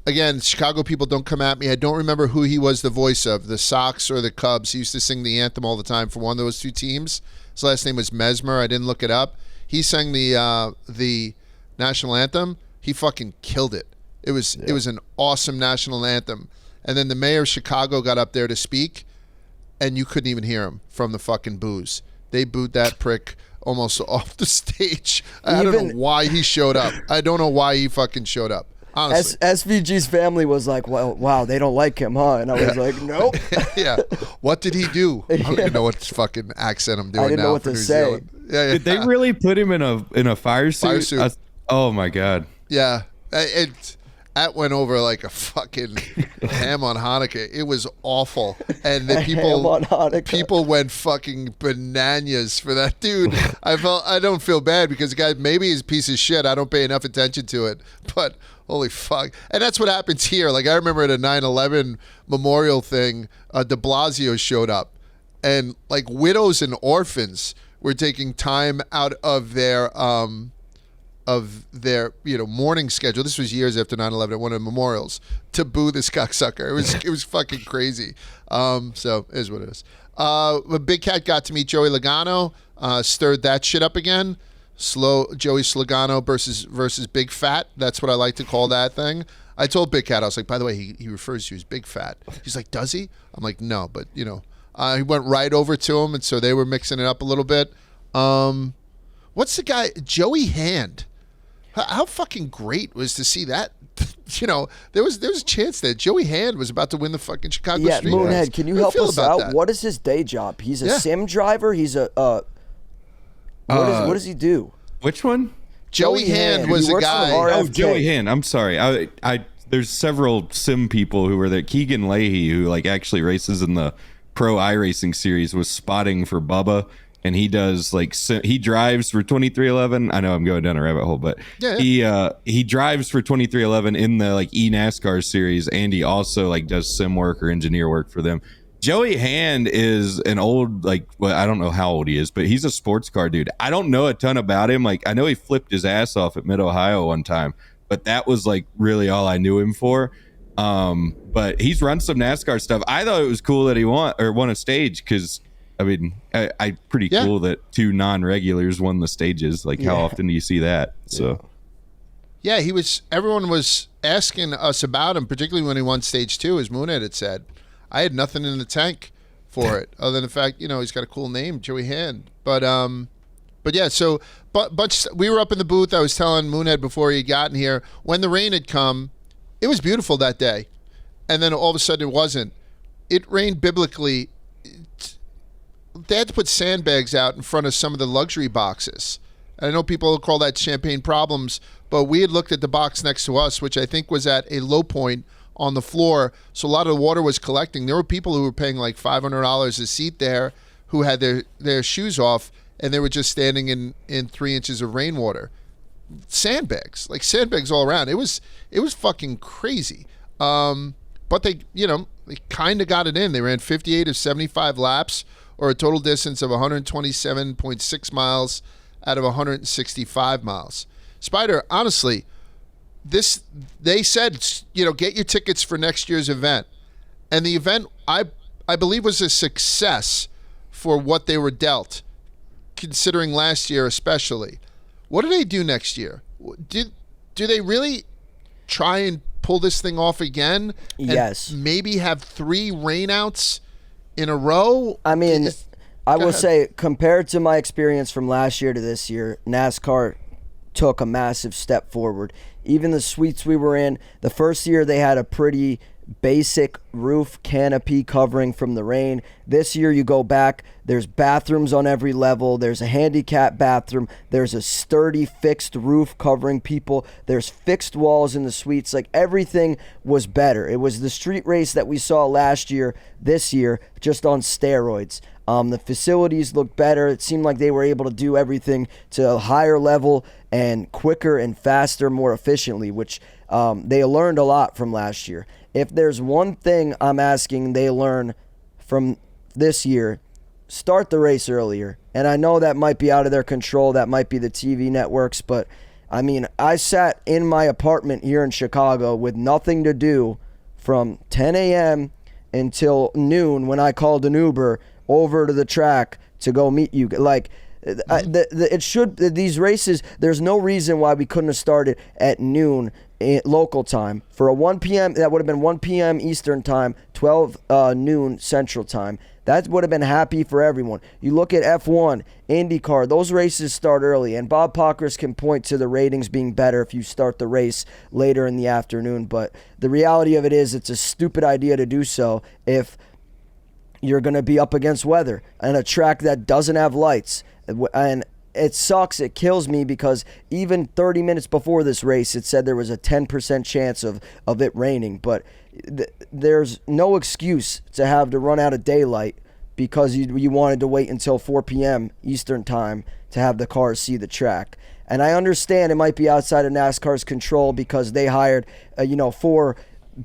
again, Chicago people don't come at me. I don't remember who he was the voice of, the Sox or the Cubs. He used to sing the anthem all the time for one of those two teams. His last name was Mesmer. I didn't look it up. He sang the national anthem. He fucking killed it. It was an awesome national anthem. And then the mayor of Chicago got up there to speak, and you couldn't even hear him from the fucking boos. They booed that prick almost off the stage. I don't know why he showed up. I don't know why he fucking showed up. Honestly. SVG's family was like, well, wow, they don't like him, huh? And I was like, nope. Yeah. What did he do? I don't even know what fucking accent I'm doing I didn't now know what for to New say. Zealand. Yeah. Did they really put him in a fire suit? Fire suit. Oh my god. Yeah. That went over like a fucking ham on Hanukkah. It was awful, and the people went fucking bananas for that dude. I don't feel bad because the guy maybe he's a piece of shit. I don't pay enough attention to it, but holy fuck! And that's what happens here. Like I remember at a 9/11 memorial thing, De Blasio showed up, and like widows and orphans were taking time out of their mourning schedule. This was years after 9/11 at one of the memorials to boo this cocksucker. It was fucking crazy. So it is what it is. The Big Cat got to meet Joey Logano, stirred that shit up again. Joey Logano versus Big Fat. That's what I like to call that thing. I told Big Cat, I was like, by the way, he refers to you as Big Fat. He's like, does he? I'm like, no, but he went right over to him, and so they were mixing it up a little bit. What's the guy? Joey Hand. How fucking great was to see that? There was a chance that Joey Hand was about to win the fucking Chicago Street Race. Moonhead, can you help us out? That? What is his day job? He's a sim driver. He's a what does he do? Which one? Joey Hand was a guy. Oh, Joey Hand. I'm sorry. I there's several sim people who were there. Keegan Leahy, who like actually races in the Pro iRacing series, was spotting for Bubba. And he does he drives for 2311. I know I'm going down a rabbit hole, but he drives for 2311 in the NASCAR series, and he also does sim work or engineer work for them. Joey Hand is an old I don't know how old he is, but he's a sports car dude. I don't know a ton about him. I know he flipped his ass off at Mid Ohio one time, but that was really all I knew him for. But he's run some NASCAR stuff. I thought it was cool that he won a stage because. I mean, I pretty cool that two non-regulars won the stages. How often do you see that? So, yeah, everyone was asking us about him, particularly when he won stage 2, as Moonhead had said. I had nothing in the tank for it, other than the fact, he's got a cool name, Joey Hand. But yeah, so, but we were up in the booth. I was telling Moonhead before he had gotten here, when the rain had come, it was beautiful that day. And then all of a sudden it wasn't. It rained biblically. They had to put sandbags out in front of some of the luxury boxes. I know people call that champagne problems, but we had looked at the box next to us, which I think was at a low point on the floor. So a lot of the water was collecting. There were people who were paying $500 a seat there who had their shoes off, and they were just standing in 3 inches of rainwater. Sandbags all around. It was fucking crazy. But they kind of got it in. They ran 58 of 75 laps, or a total distance of 127.6 miles out of 165 miles. Spider, honestly, they said, get your tickets for next year's event. And the event, I believe, was a success for what they were dealt, considering last year especially. What do they do next year? Do they really try and pull this thing off again? Yes. And maybe have 3 rainouts in a row? I mean, I will say, compared to my experience from last year to this year, NASCAR took a massive step forward. Even the suites we were in, the first year they had a pretty basic roof canopy covering from the rain. This year you go back, there's bathrooms on every level, there's a handicap bathroom, there's a sturdy fixed roof covering people, there's fixed walls in the suites. Everything was better. It was the street race that we saw last year, this year, just on steroids. The facilities looked better. It seemed like they were able to do everything to a higher level and quicker and faster, more efficiently, which they learned a lot from last year. If there's one thing I'm asking they learn from this year, start the race earlier. And I know that might be out of their control. That might be the TV networks. But, I mean, I sat in my apartment here in Chicago with nothing to do from 10 a.m. until noon when I called an Uber over to the track to go meet you. These races, there's no reason why we couldn't have started at noon local time for a 1 p.m. That would have been 1 p.m. Eastern time, 12 noon Central time. That would have been happy for everyone. You look at F1, IndyCar, those races start early, and Bob Pockris can point to the ratings being better if you start the race later in the afternoon. But the reality of it is, it's a stupid idea to do so if you're going to be up against weather and a track that doesn't have lights. And it sucks. It kills me because even 30 minutes before this race, it said there was a 10% chance of it raining. But there's no excuse to have to run out of daylight because you wanted to wait until 4 p.m. Eastern time to have the cars see the track. And I understand it might be outside of NASCAR's control because they hired, 4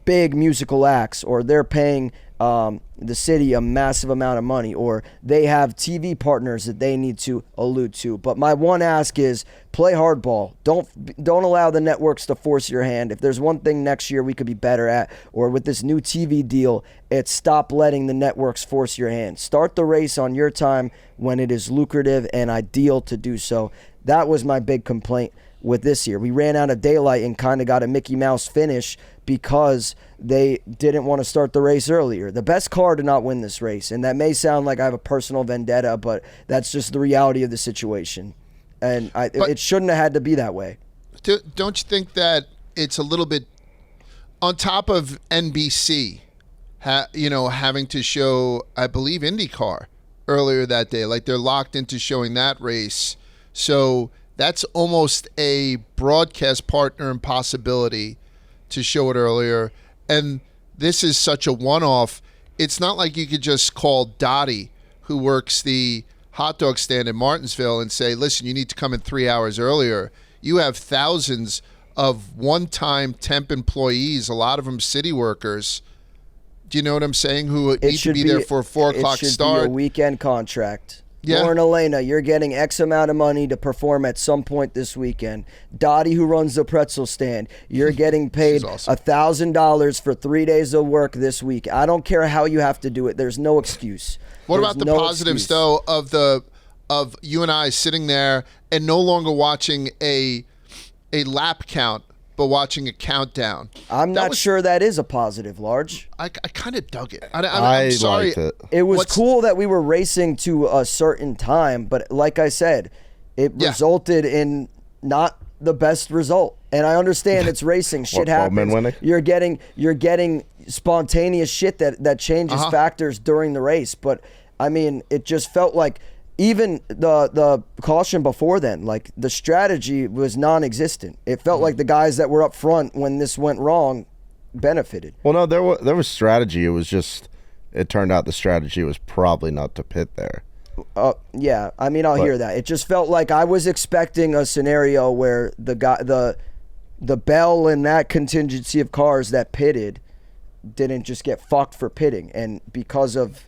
big musical acts, or they're paying the city a massive amount of money, or they have TV partners that they need to allude to. But my one ask is play hardball. Don't allow the networks to force your hand. If there's one thing next year we could be better at, or with this new TV deal, it's stop letting the networks force your hand. Start the race on your time when it is lucrative and ideal to do so. That was my big complaint with this year. We ran out of daylight and kind of got a Mickey Mouse finish because they didn't want to start the race earlier. The best car did not win this race, and that may sound like I have a personal vendetta, but that's just the reality of the situation. And it shouldn't have had to be that way. Don't you think that it's a little bit on top of NBC, having to show, I believe, IndyCar earlier that day? Like they're locked into showing that race. So that's almost a broadcast partner impossibility to show it earlier. And this is such a one-off. It's not like you could just call Dottie, who works the hot dog stand in Martinsville, and say, listen, you need to come in 3 hours earlier. You have thousands of one-time temp employees, a lot of them city workers. Do you know what I'm saying? Who need to be there for a 4 o'clock start. It should be a weekend contract. Yeah. Lauren Elena, you're getting X amount of money to perform at some point this weekend. Dottie, who runs the pretzel stand, you're getting paid awesome. $1,000 for 3 days of work this week. I don't care how you have to do it. There's no excuse. What about the positives, though, of you and I sitting there and no longer watching a lap count, but watching a countdown? I'm not sure that is a positive, Large. I kind of dug it. I'm sorry. Liked it. It was cool that we were racing to a certain time, but like I said, it resulted in not the best result. And I understand it's racing. Shit happens. Winning? You're getting spontaneous shit that changes factors during the race. But I mean, it just felt like even the caution before then, like the strategy was non-existent. It felt like the guys that were up front when this went wrong benefited. Well, no, there was strategy. It was just, it turned out the strategy was probably not to pit there. Yeah, I mean, I'll hear that. It just felt like I was expecting a scenario where the Bell and that contingency of cars that pitted didn't just get fucked for pitting, and because of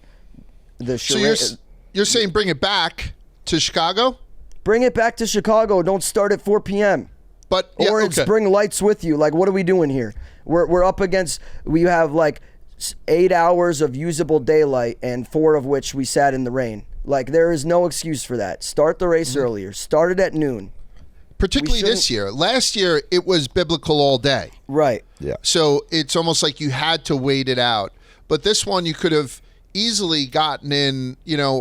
the You're saying bring it back to Chicago? Bring it back to Chicago. Don't start at 4 p.m. It's bring lights with you. Like, what are we doing here? We're up against, we have like 8 hours of usable daylight and 4 of which we sat in the rain. Like, there is no excuse for that. Start the race earlier. Start it at noon. Particularly this year. Last year, it was biblical all day. Right. Yeah. So it's almost like you had to wait it out. But this one, you could have easily gotten in,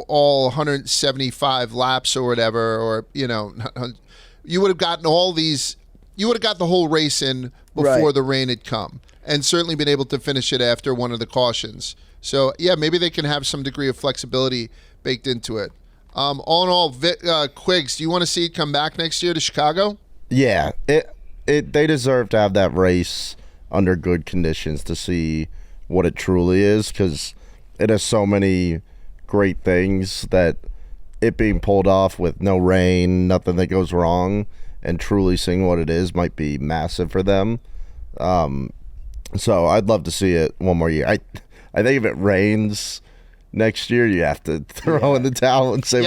all 175 laps or whatever, or, you would have gotten you would have got the whole race in before the rain had come, and certainly been able to finish it after one of the cautions. So, yeah, maybe they can have some degree of flexibility baked into it. All in all, Quiggs, do you want to see it come back next year to Chicago? Yeah, they deserve to have that race under good conditions to see what it truly is, because it has so many great things that it being pulled off with no rain, nothing that goes wrong, and truly seeing what it is might be massive for them. So I'd love to see it one more year. I think if it rains next year, you have to throw in the towel and say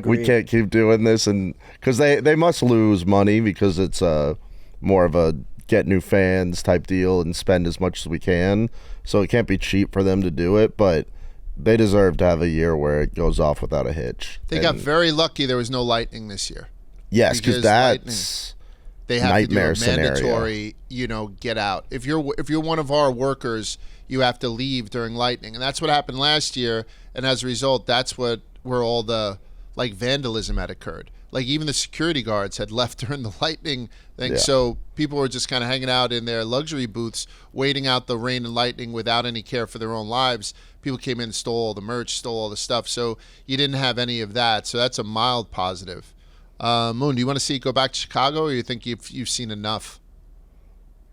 we can't keep doing this, and because they must lose money because it's more of a get new fans type deal and spend as much as we can. So it can't be cheap for them to do it, but they deserve to have a year where it goes off without a hitch. They got very lucky there was no lightning this year. Yes, because that's they have nightmare to do a mandatory, get out. If you're one of our workers, you have to leave during lightning, and that's what happened last year. And as a result, that's where all the vandalism had occurred. Like even the security guards had left during the lightning thing, so people were just kind of hanging out in their luxury booths, waiting out the rain and lightning without any care for their own lives. People came in and stole all the merch, stole all the stuff, so you didn't have any of that. So that's a mild positive. Moon, do you want to see it go back to Chicago, or you think you've seen enough?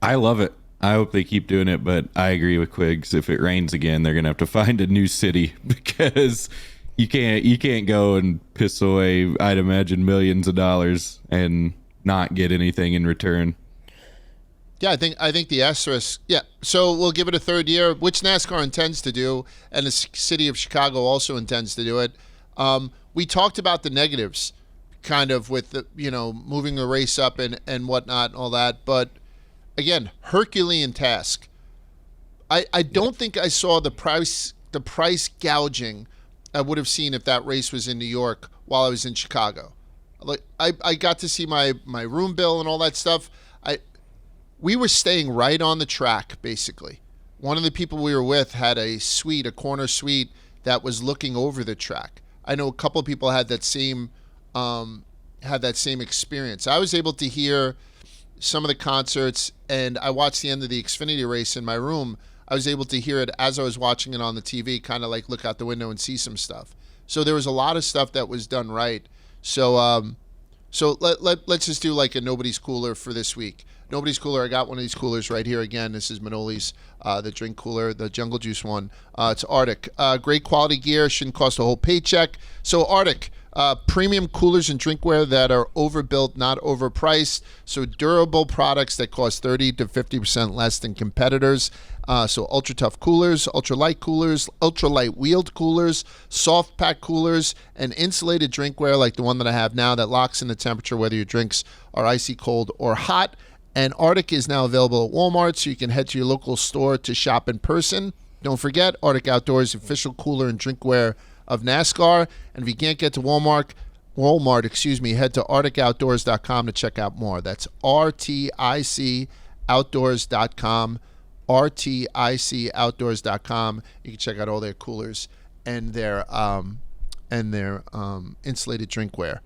I love it. I hope they keep doing it, but I agree with Quiggs. If it rains again, they're gonna have to find a new city because you can't go and piss away, I'd imagine, millions of dollars and not get anything in return. Yeah, I think the asterisk. Yeah, so we'll give it a third year, which NASCAR intends to do, and the city of Chicago also intends to do it. We talked about the negatives, kind of with the moving the race up and whatnot and all that, but again, Herculean task. I don't think I saw the price gouging I would have seen if that race was in New York while I was in Chicago. Like I got to see my room bill and all that stuff. We were staying right on the track, basically. One of the people we were with had a corner suite that was looking over the track. I know a couple of people had that same experience. I was able to hear some of the concerts, and I watched the end of the Xfinity race in my room. I was able to hear it as I was watching it on the TV, kind of like look out the window and see some stuff. So there was a lot of stuff that was done right. So let's just do like a nobody's cooler for this week. Nobody's cooler. I got one of these coolers right here again. This is Manoli's, the drink cooler, the Jungle Juice one. It's Arctic. Great quality gear. Shouldn't cost a whole paycheck. So Arctic, premium coolers and drinkware that are overbuilt, not overpriced. So durable products that cost 30 to 50% less than competitors. So ultra tough coolers, ultra light wheeled coolers, soft pack coolers, and insulated drinkware like the one that I have now that locks in the temperature whether your drinks are icy cold or hot. And Arctic is now available at Walmart, so you can head to your local store to shop in person. Don't forget, Arctic Outdoors, official cooler and drinkware of NASCAR. And if you can't get to Walmart, head to arcticoutdoors.com to check out more. That's RTICoutdoors.com, RTICoutdoors.com. You can check out all their coolers and their insulated drinkware.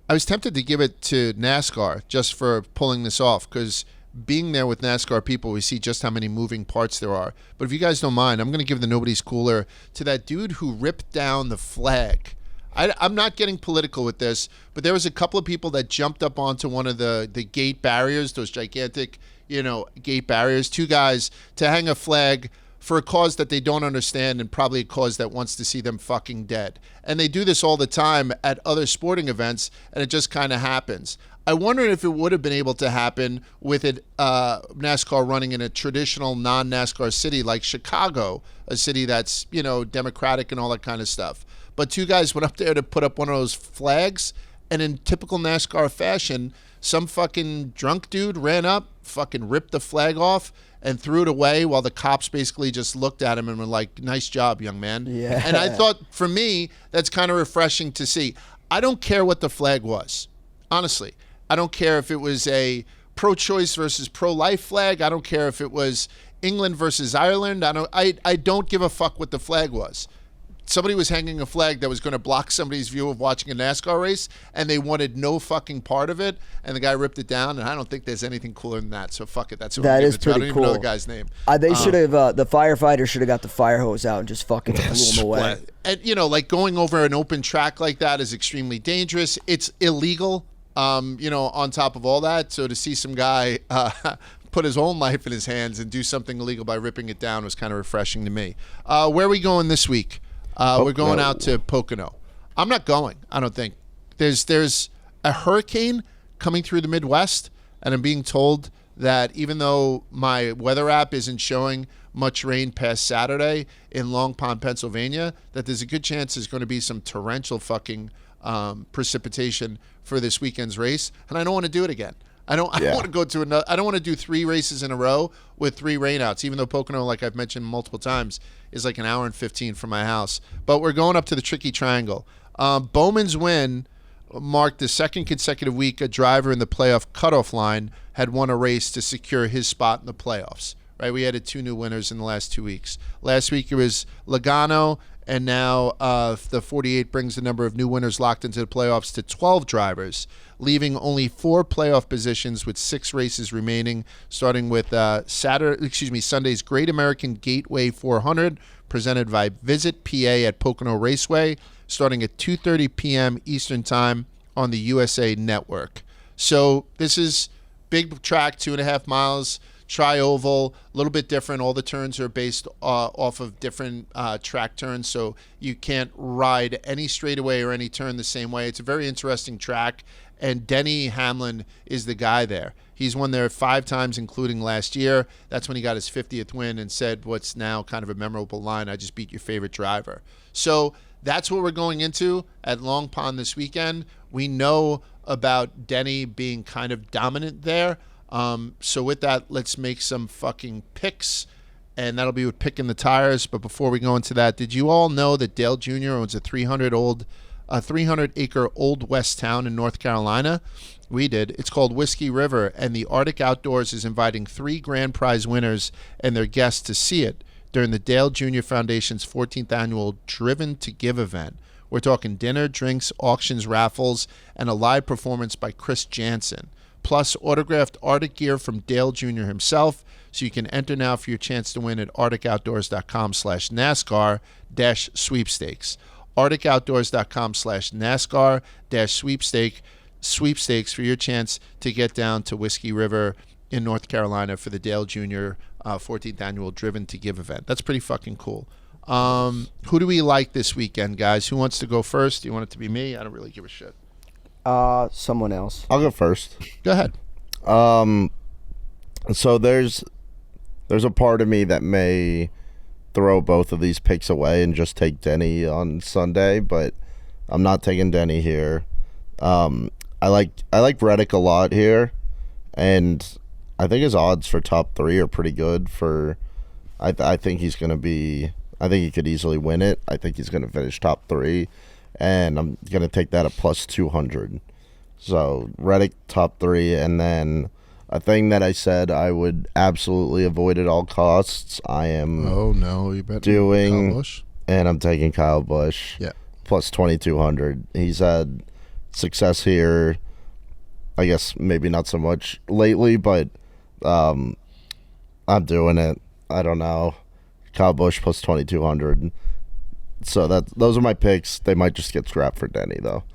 I was tempted to give it to NASCAR just for pulling this off, because being there with NASCAR people, we see just how many moving parts there are. But if you guys don't mind, I'm going to give the Nobody's Cooler to that dude who ripped down the flag. I'm not getting political with this, but there was a couple of people that jumped up onto one of the gate barriers, those gigantic, gate barriers, two guys, to hang a flag for a cause that they don't understand, and probably a cause that wants to see them fucking dead. And they do this all the time at other sporting events, and it just kind of happens. I wonder if it would have been able to happen with NASCAR running in a traditional non-NASCAR city like Chicago, a city that's, democratic and all that kind of stuff. But two guys went up there to put up one of those flags, and in typical NASCAR fashion, some fucking drunk dude ran up, fucking ripped the flag off, and threw it away while the cops basically just looked at him and were like, nice job, young man. Yeah. And I thought, for me, that's kind of refreshing to see. I don't care what the flag was. Honestly, I don't care if it was a pro-choice versus pro-life flag. I don't care if it was England versus Ireland. I don't give a fuck what the flag was. Somebody was hanging a flag that was going to block somebody's view of watching a NASCAR race, and they wanted no fucking part of it, and the guy ripped it down, and I don't think there's anything cooler than that, so fuck it. That's what I'm giving it to. I don't even know the guy's name. They should have, the firefighter should have got the fire hose out and just fucking blew him away. And, like going over an open track like that is extremely dangerous. It's illegal, on top of all that, so to see some guy put his own life in his hands and do something illegal by ripping it down was kind of refreshing to me. Where are we going this week? We're going out to Pocono. I'm not going, I don't think. There's a hurricane coming through the Midwest, and I'm being told that even though my weather app isn't showing much rain past Saturday in Long Pond, Pennsylvania, that there's a good chance there's going to be some torrential fucking precipitation for this weekend's race, and I don't want to do it again. I don't want to go to another. I don't want to do 3 races in a row with 3 rainouts, even though Pocono, like I've mentioned multiple times, is like an hour and 15 from my house. But we're going up to the Tricky Triangle. Bowman's win marked the second consecutive week a driver in the playoff cutoff line had won a race to secure his spot in the playoffs. Right, we added 2 new winners in the last 2 weeks. Last week it was Logano, and now the 48 brings the number of new winners locked into the playoffs to 12 drivers, leaving only 4 playoff positions with 6 races remaining, starting with Sunday's Great American Gateway 400, presented by Visit PA at Pocono Raceway, starting at 2:30 p.m. Eastern Time on the USA Network. So this is big track, 2.5 miles, tri-oval, a little bit different. All the turns are based off of different track turns, so you can't ride any straightaway or any turn the same way. It's a very interesting track, and Denny Hamlin is the guy there. He's won there 5 times, including last year. That's when he got his 50th win and said what's now kind of a memorable line, "I just beat your favorite driver." So that's what we're going into at Long Pond this weekend. We know about Denny being kind of dominant there. So with that, let's make some fucking picks, and that'll be with Picking the Tires. But before we go into that, did you all know that Dale Jr. owns a 300-acre Old West town in North Carolina? We did. It's called Whiskey River, and the Arctic Outdoors is inviting 3 grand prize winners and their guests to see it during the Dale Jr. Foundation's 14th annual Driven to Give event. We're talking dinner, drinks, auctions, raffles, and a live performance by Chris Jansen. Plus autographed Arctic gear from Dale Jr. himself, so you can enter now for your chance to win at arcticoutdoors.com/NASCAR-sweepstakes. arcticoutdoors.com/NASCAR-sweepstakes for your chance to get down to Whiskey River in North Carolina for the Dale Jr. 14th annual Driven to Give event. That's pretty fucking cool. Who do we like this weekend, guys? Who wants to go first? Do you want it to be me? I don't really give a shit. Someone else. I'll go first. Go ahead. So there's a part of me that may throw both of these picks away and just take Denny on Sunday, but I'm not taking Denny here. I like Reddick a lot here, and I think his odds for top 3 are pretty good. I think he's going to be. I think he could easily win it. I think he's going to finish top 3, and I'm going to take that at plus 200. So Reddick top 3, and then a thing that I said I would absolutely avoid at all costs. I am. Oh no, you bet. Doing, Kyle Busch? And I'm taking Kyle Busch. Yeah, plus 2,200. He's had success here. I guess maybe not so much lately, but I'm doing it. I don't know. Kyle Busch plus 2,200. So those are my picks. They might just get scrapped for Denny though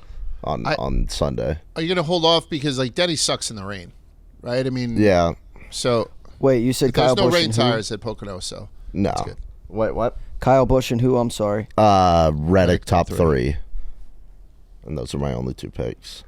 on Sunday. Are you gonna hold off because like Denny sucks in the rain, right? I mean, yeah. So wait, you said Kyle there's no Busch rain and tires at Pocono, so no. that's good. Wait, what? Kyle Busch and who? I'm sorry. Reddick top 3. And those are my only 2 picks.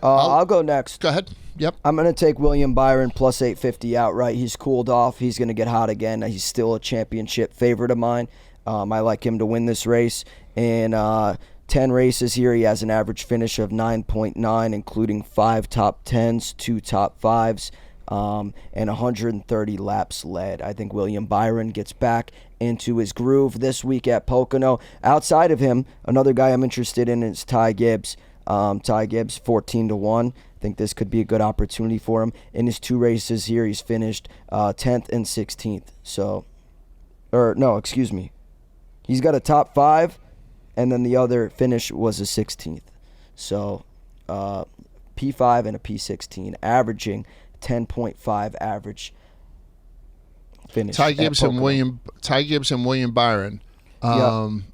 I'll go next. Go ahead. Yep. I'm going to take William Byron plus 850 outright. He's cooled off. He's going to get hot again. He's still a championship favorite of mine. I like him to win this race. And 10 races here, he has an average finish of 9.9, including 5 top 10s, 2 top 5s, and 130 laps led. I think William Byron gets back into his groove this week at Pocono. Outside of him, another guy I'm interested in is Ty Gibbs. Ty Gibbs, 14-1. I think this could be a good opportunity for him. In his 2 races here, he's finished 10th and 16th. He's got a top 5, and then the other finish was a 16th. So P5 and a P16, averaging 10.5 average finish. Ty Gibbs and William Byron. I'm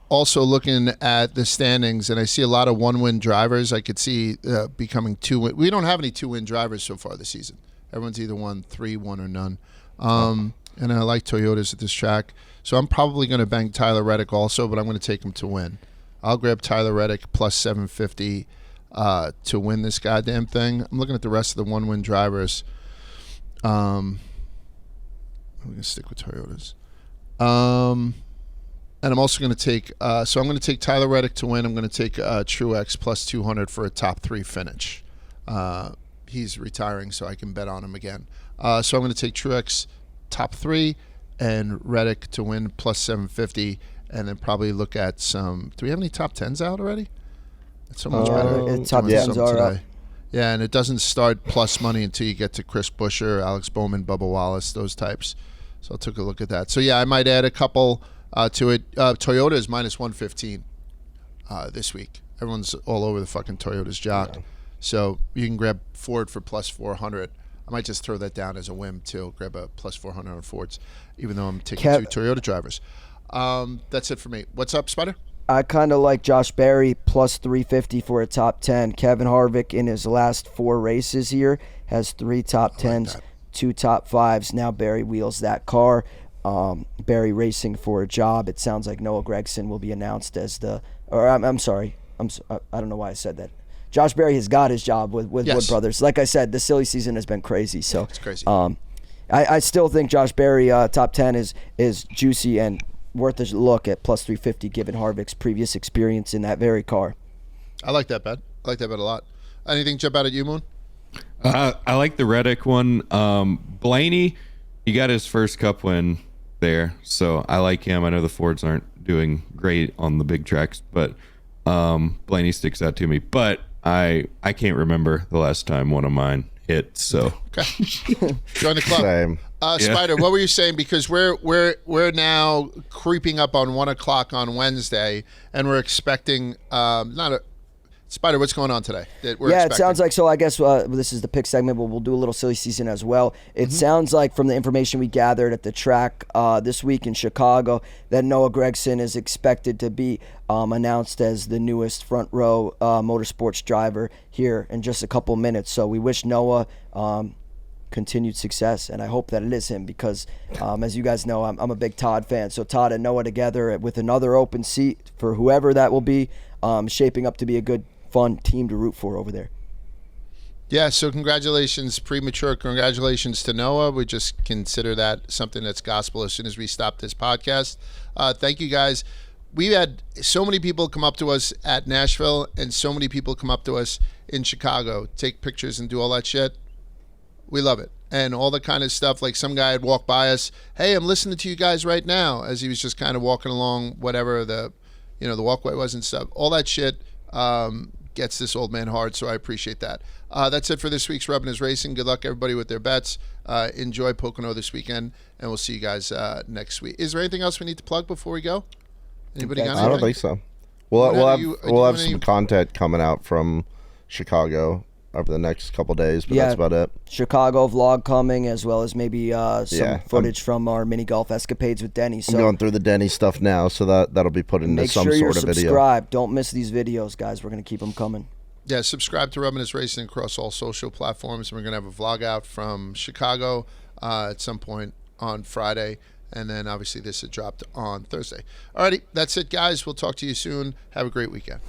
also looking at the standings, and I see a lot of 1-win drivers. I could see becoming 2-win. We don't have any 2-win drivers so far this season. Everyone's either won 3, 1, or none. And I like Toyotas at this track. So I'm probably going to bang Tyler Reddick also, but I'm going to take him to win. I'll grab Tyler Reddick plus 750 to win this goddamn thing. I'm looking at the rest of the 1-win drivers. I'm going to stick with Toyotas. And I'm also going to take, I'm going to take Tyler Reddick to win. I'm going to take Truex plus 200 for a top 3 finish. He's retiring, so I can bet on him again. So I'm going to take Truex top 3 and Reddick to win plus 750, and then probably look at some. Do we have any top 10s out already? It's so much better. Top 10s are up. Yeah, and it doesn't start plus money until you get to Chris Buescher, Alex Bowman, Bubba Wallace, those types. So I took a look at that. So yeah, I might add a couple to it. Toyota is minus 115 this week. Everyone's all over the fucking Toyota's jock. Yeah. So you can grab Ford for plus 400. I might just throw that down as a whim too. Grab a plus 400 on Fords, even though I'm taking 2 Toyota drivers. That's it for me. What's up, Spider? I kind of like Josh Berry plus 350 for a top 10. Kevin Harvick in his last 4 races here has 3 top 10s, 2 top 5s. Now Berry wheels that car. Berry racing for a job. It sounds like Noah Gragson will be announced as I'm sorry. I don't know why I said that. Josh Berry has got his job with Yes. Wood Brothers. Like I said, the silly season has been crazy. So It's crazy. I still think Josh Berry top 10 is juicy and worth a look at plus 350 given Harvick's previous experience in that very car. I like that bet. I like that bet a lot. Anything jump out at you, Moon? I like the Reddick one. Blaney, he got his first Cup win there, so I like him. I know the Fords aren't doing great on the big tracks, but Blaney sticks out to me. But I can't remember the last time one of mine hit. So Okay. Join the club. Same. Spider, what were you saying? Because we're now creeping up on 1 o'clock on Wednesday, and we're expecting Spider. What's going on today? That we're It expecting? sounds like so. I guess this is the pick segment, but we'll do a little silly season as well. It sounds like from the information we gathered at the track this week in Chicago that Noah Gragson is expected to be announced as the newest front row motorsports driver here in just a couple minutes. So we wish Noah continued success, and I hope that it is him because, as you guys know, I'm a big Todd fan. So Todd and Noah together with another open seat for whoever that will be, shaping up to be a good, fun team to root for over there. Yeah, so congratulations, premature congratulations to Noah. We just consider that something that's gospel as soon as we stop this podcast. Thank you, guys. We've had so many people come up to us at Nashville and so many people come up to us in Chicago, take pictures and do all that shit. We love it. And all the kind of stuff, like some guy had walked by us, hey, I'm listening to you guys right now, as he was just kind of walking along whatever the walkway was and stuff. All that shit gets this old man hard, so I appreciate that. That's it for this week's Rubbin is Racing. Good luck, everybody, with their bets. Enjoy Pocono this weekend, and we'll see you guys next week. Is there anything else we need to plug before we go? Anybody got I anything? don't think so. We'll have any- some content coming out from Chicago over the next couple days, but that's about it. Chicago vlog coming, as well as maybe some footage from our mini golf escapades with Denny. So I'm going through the Denny stuff now, so that'll be put into make some sure you're sort of video. subscribed. Don't miss these videos, guys. We're going to keep them coming. Yeah, subscribe to Rubbin is Racing across all social platforms. We're going to have a vlog out from Chicago at some point on Friday, and then obviously this is dropped on Thursday. Alrighty, that's it, guys. We'll talk to you soon. Have a great weekend.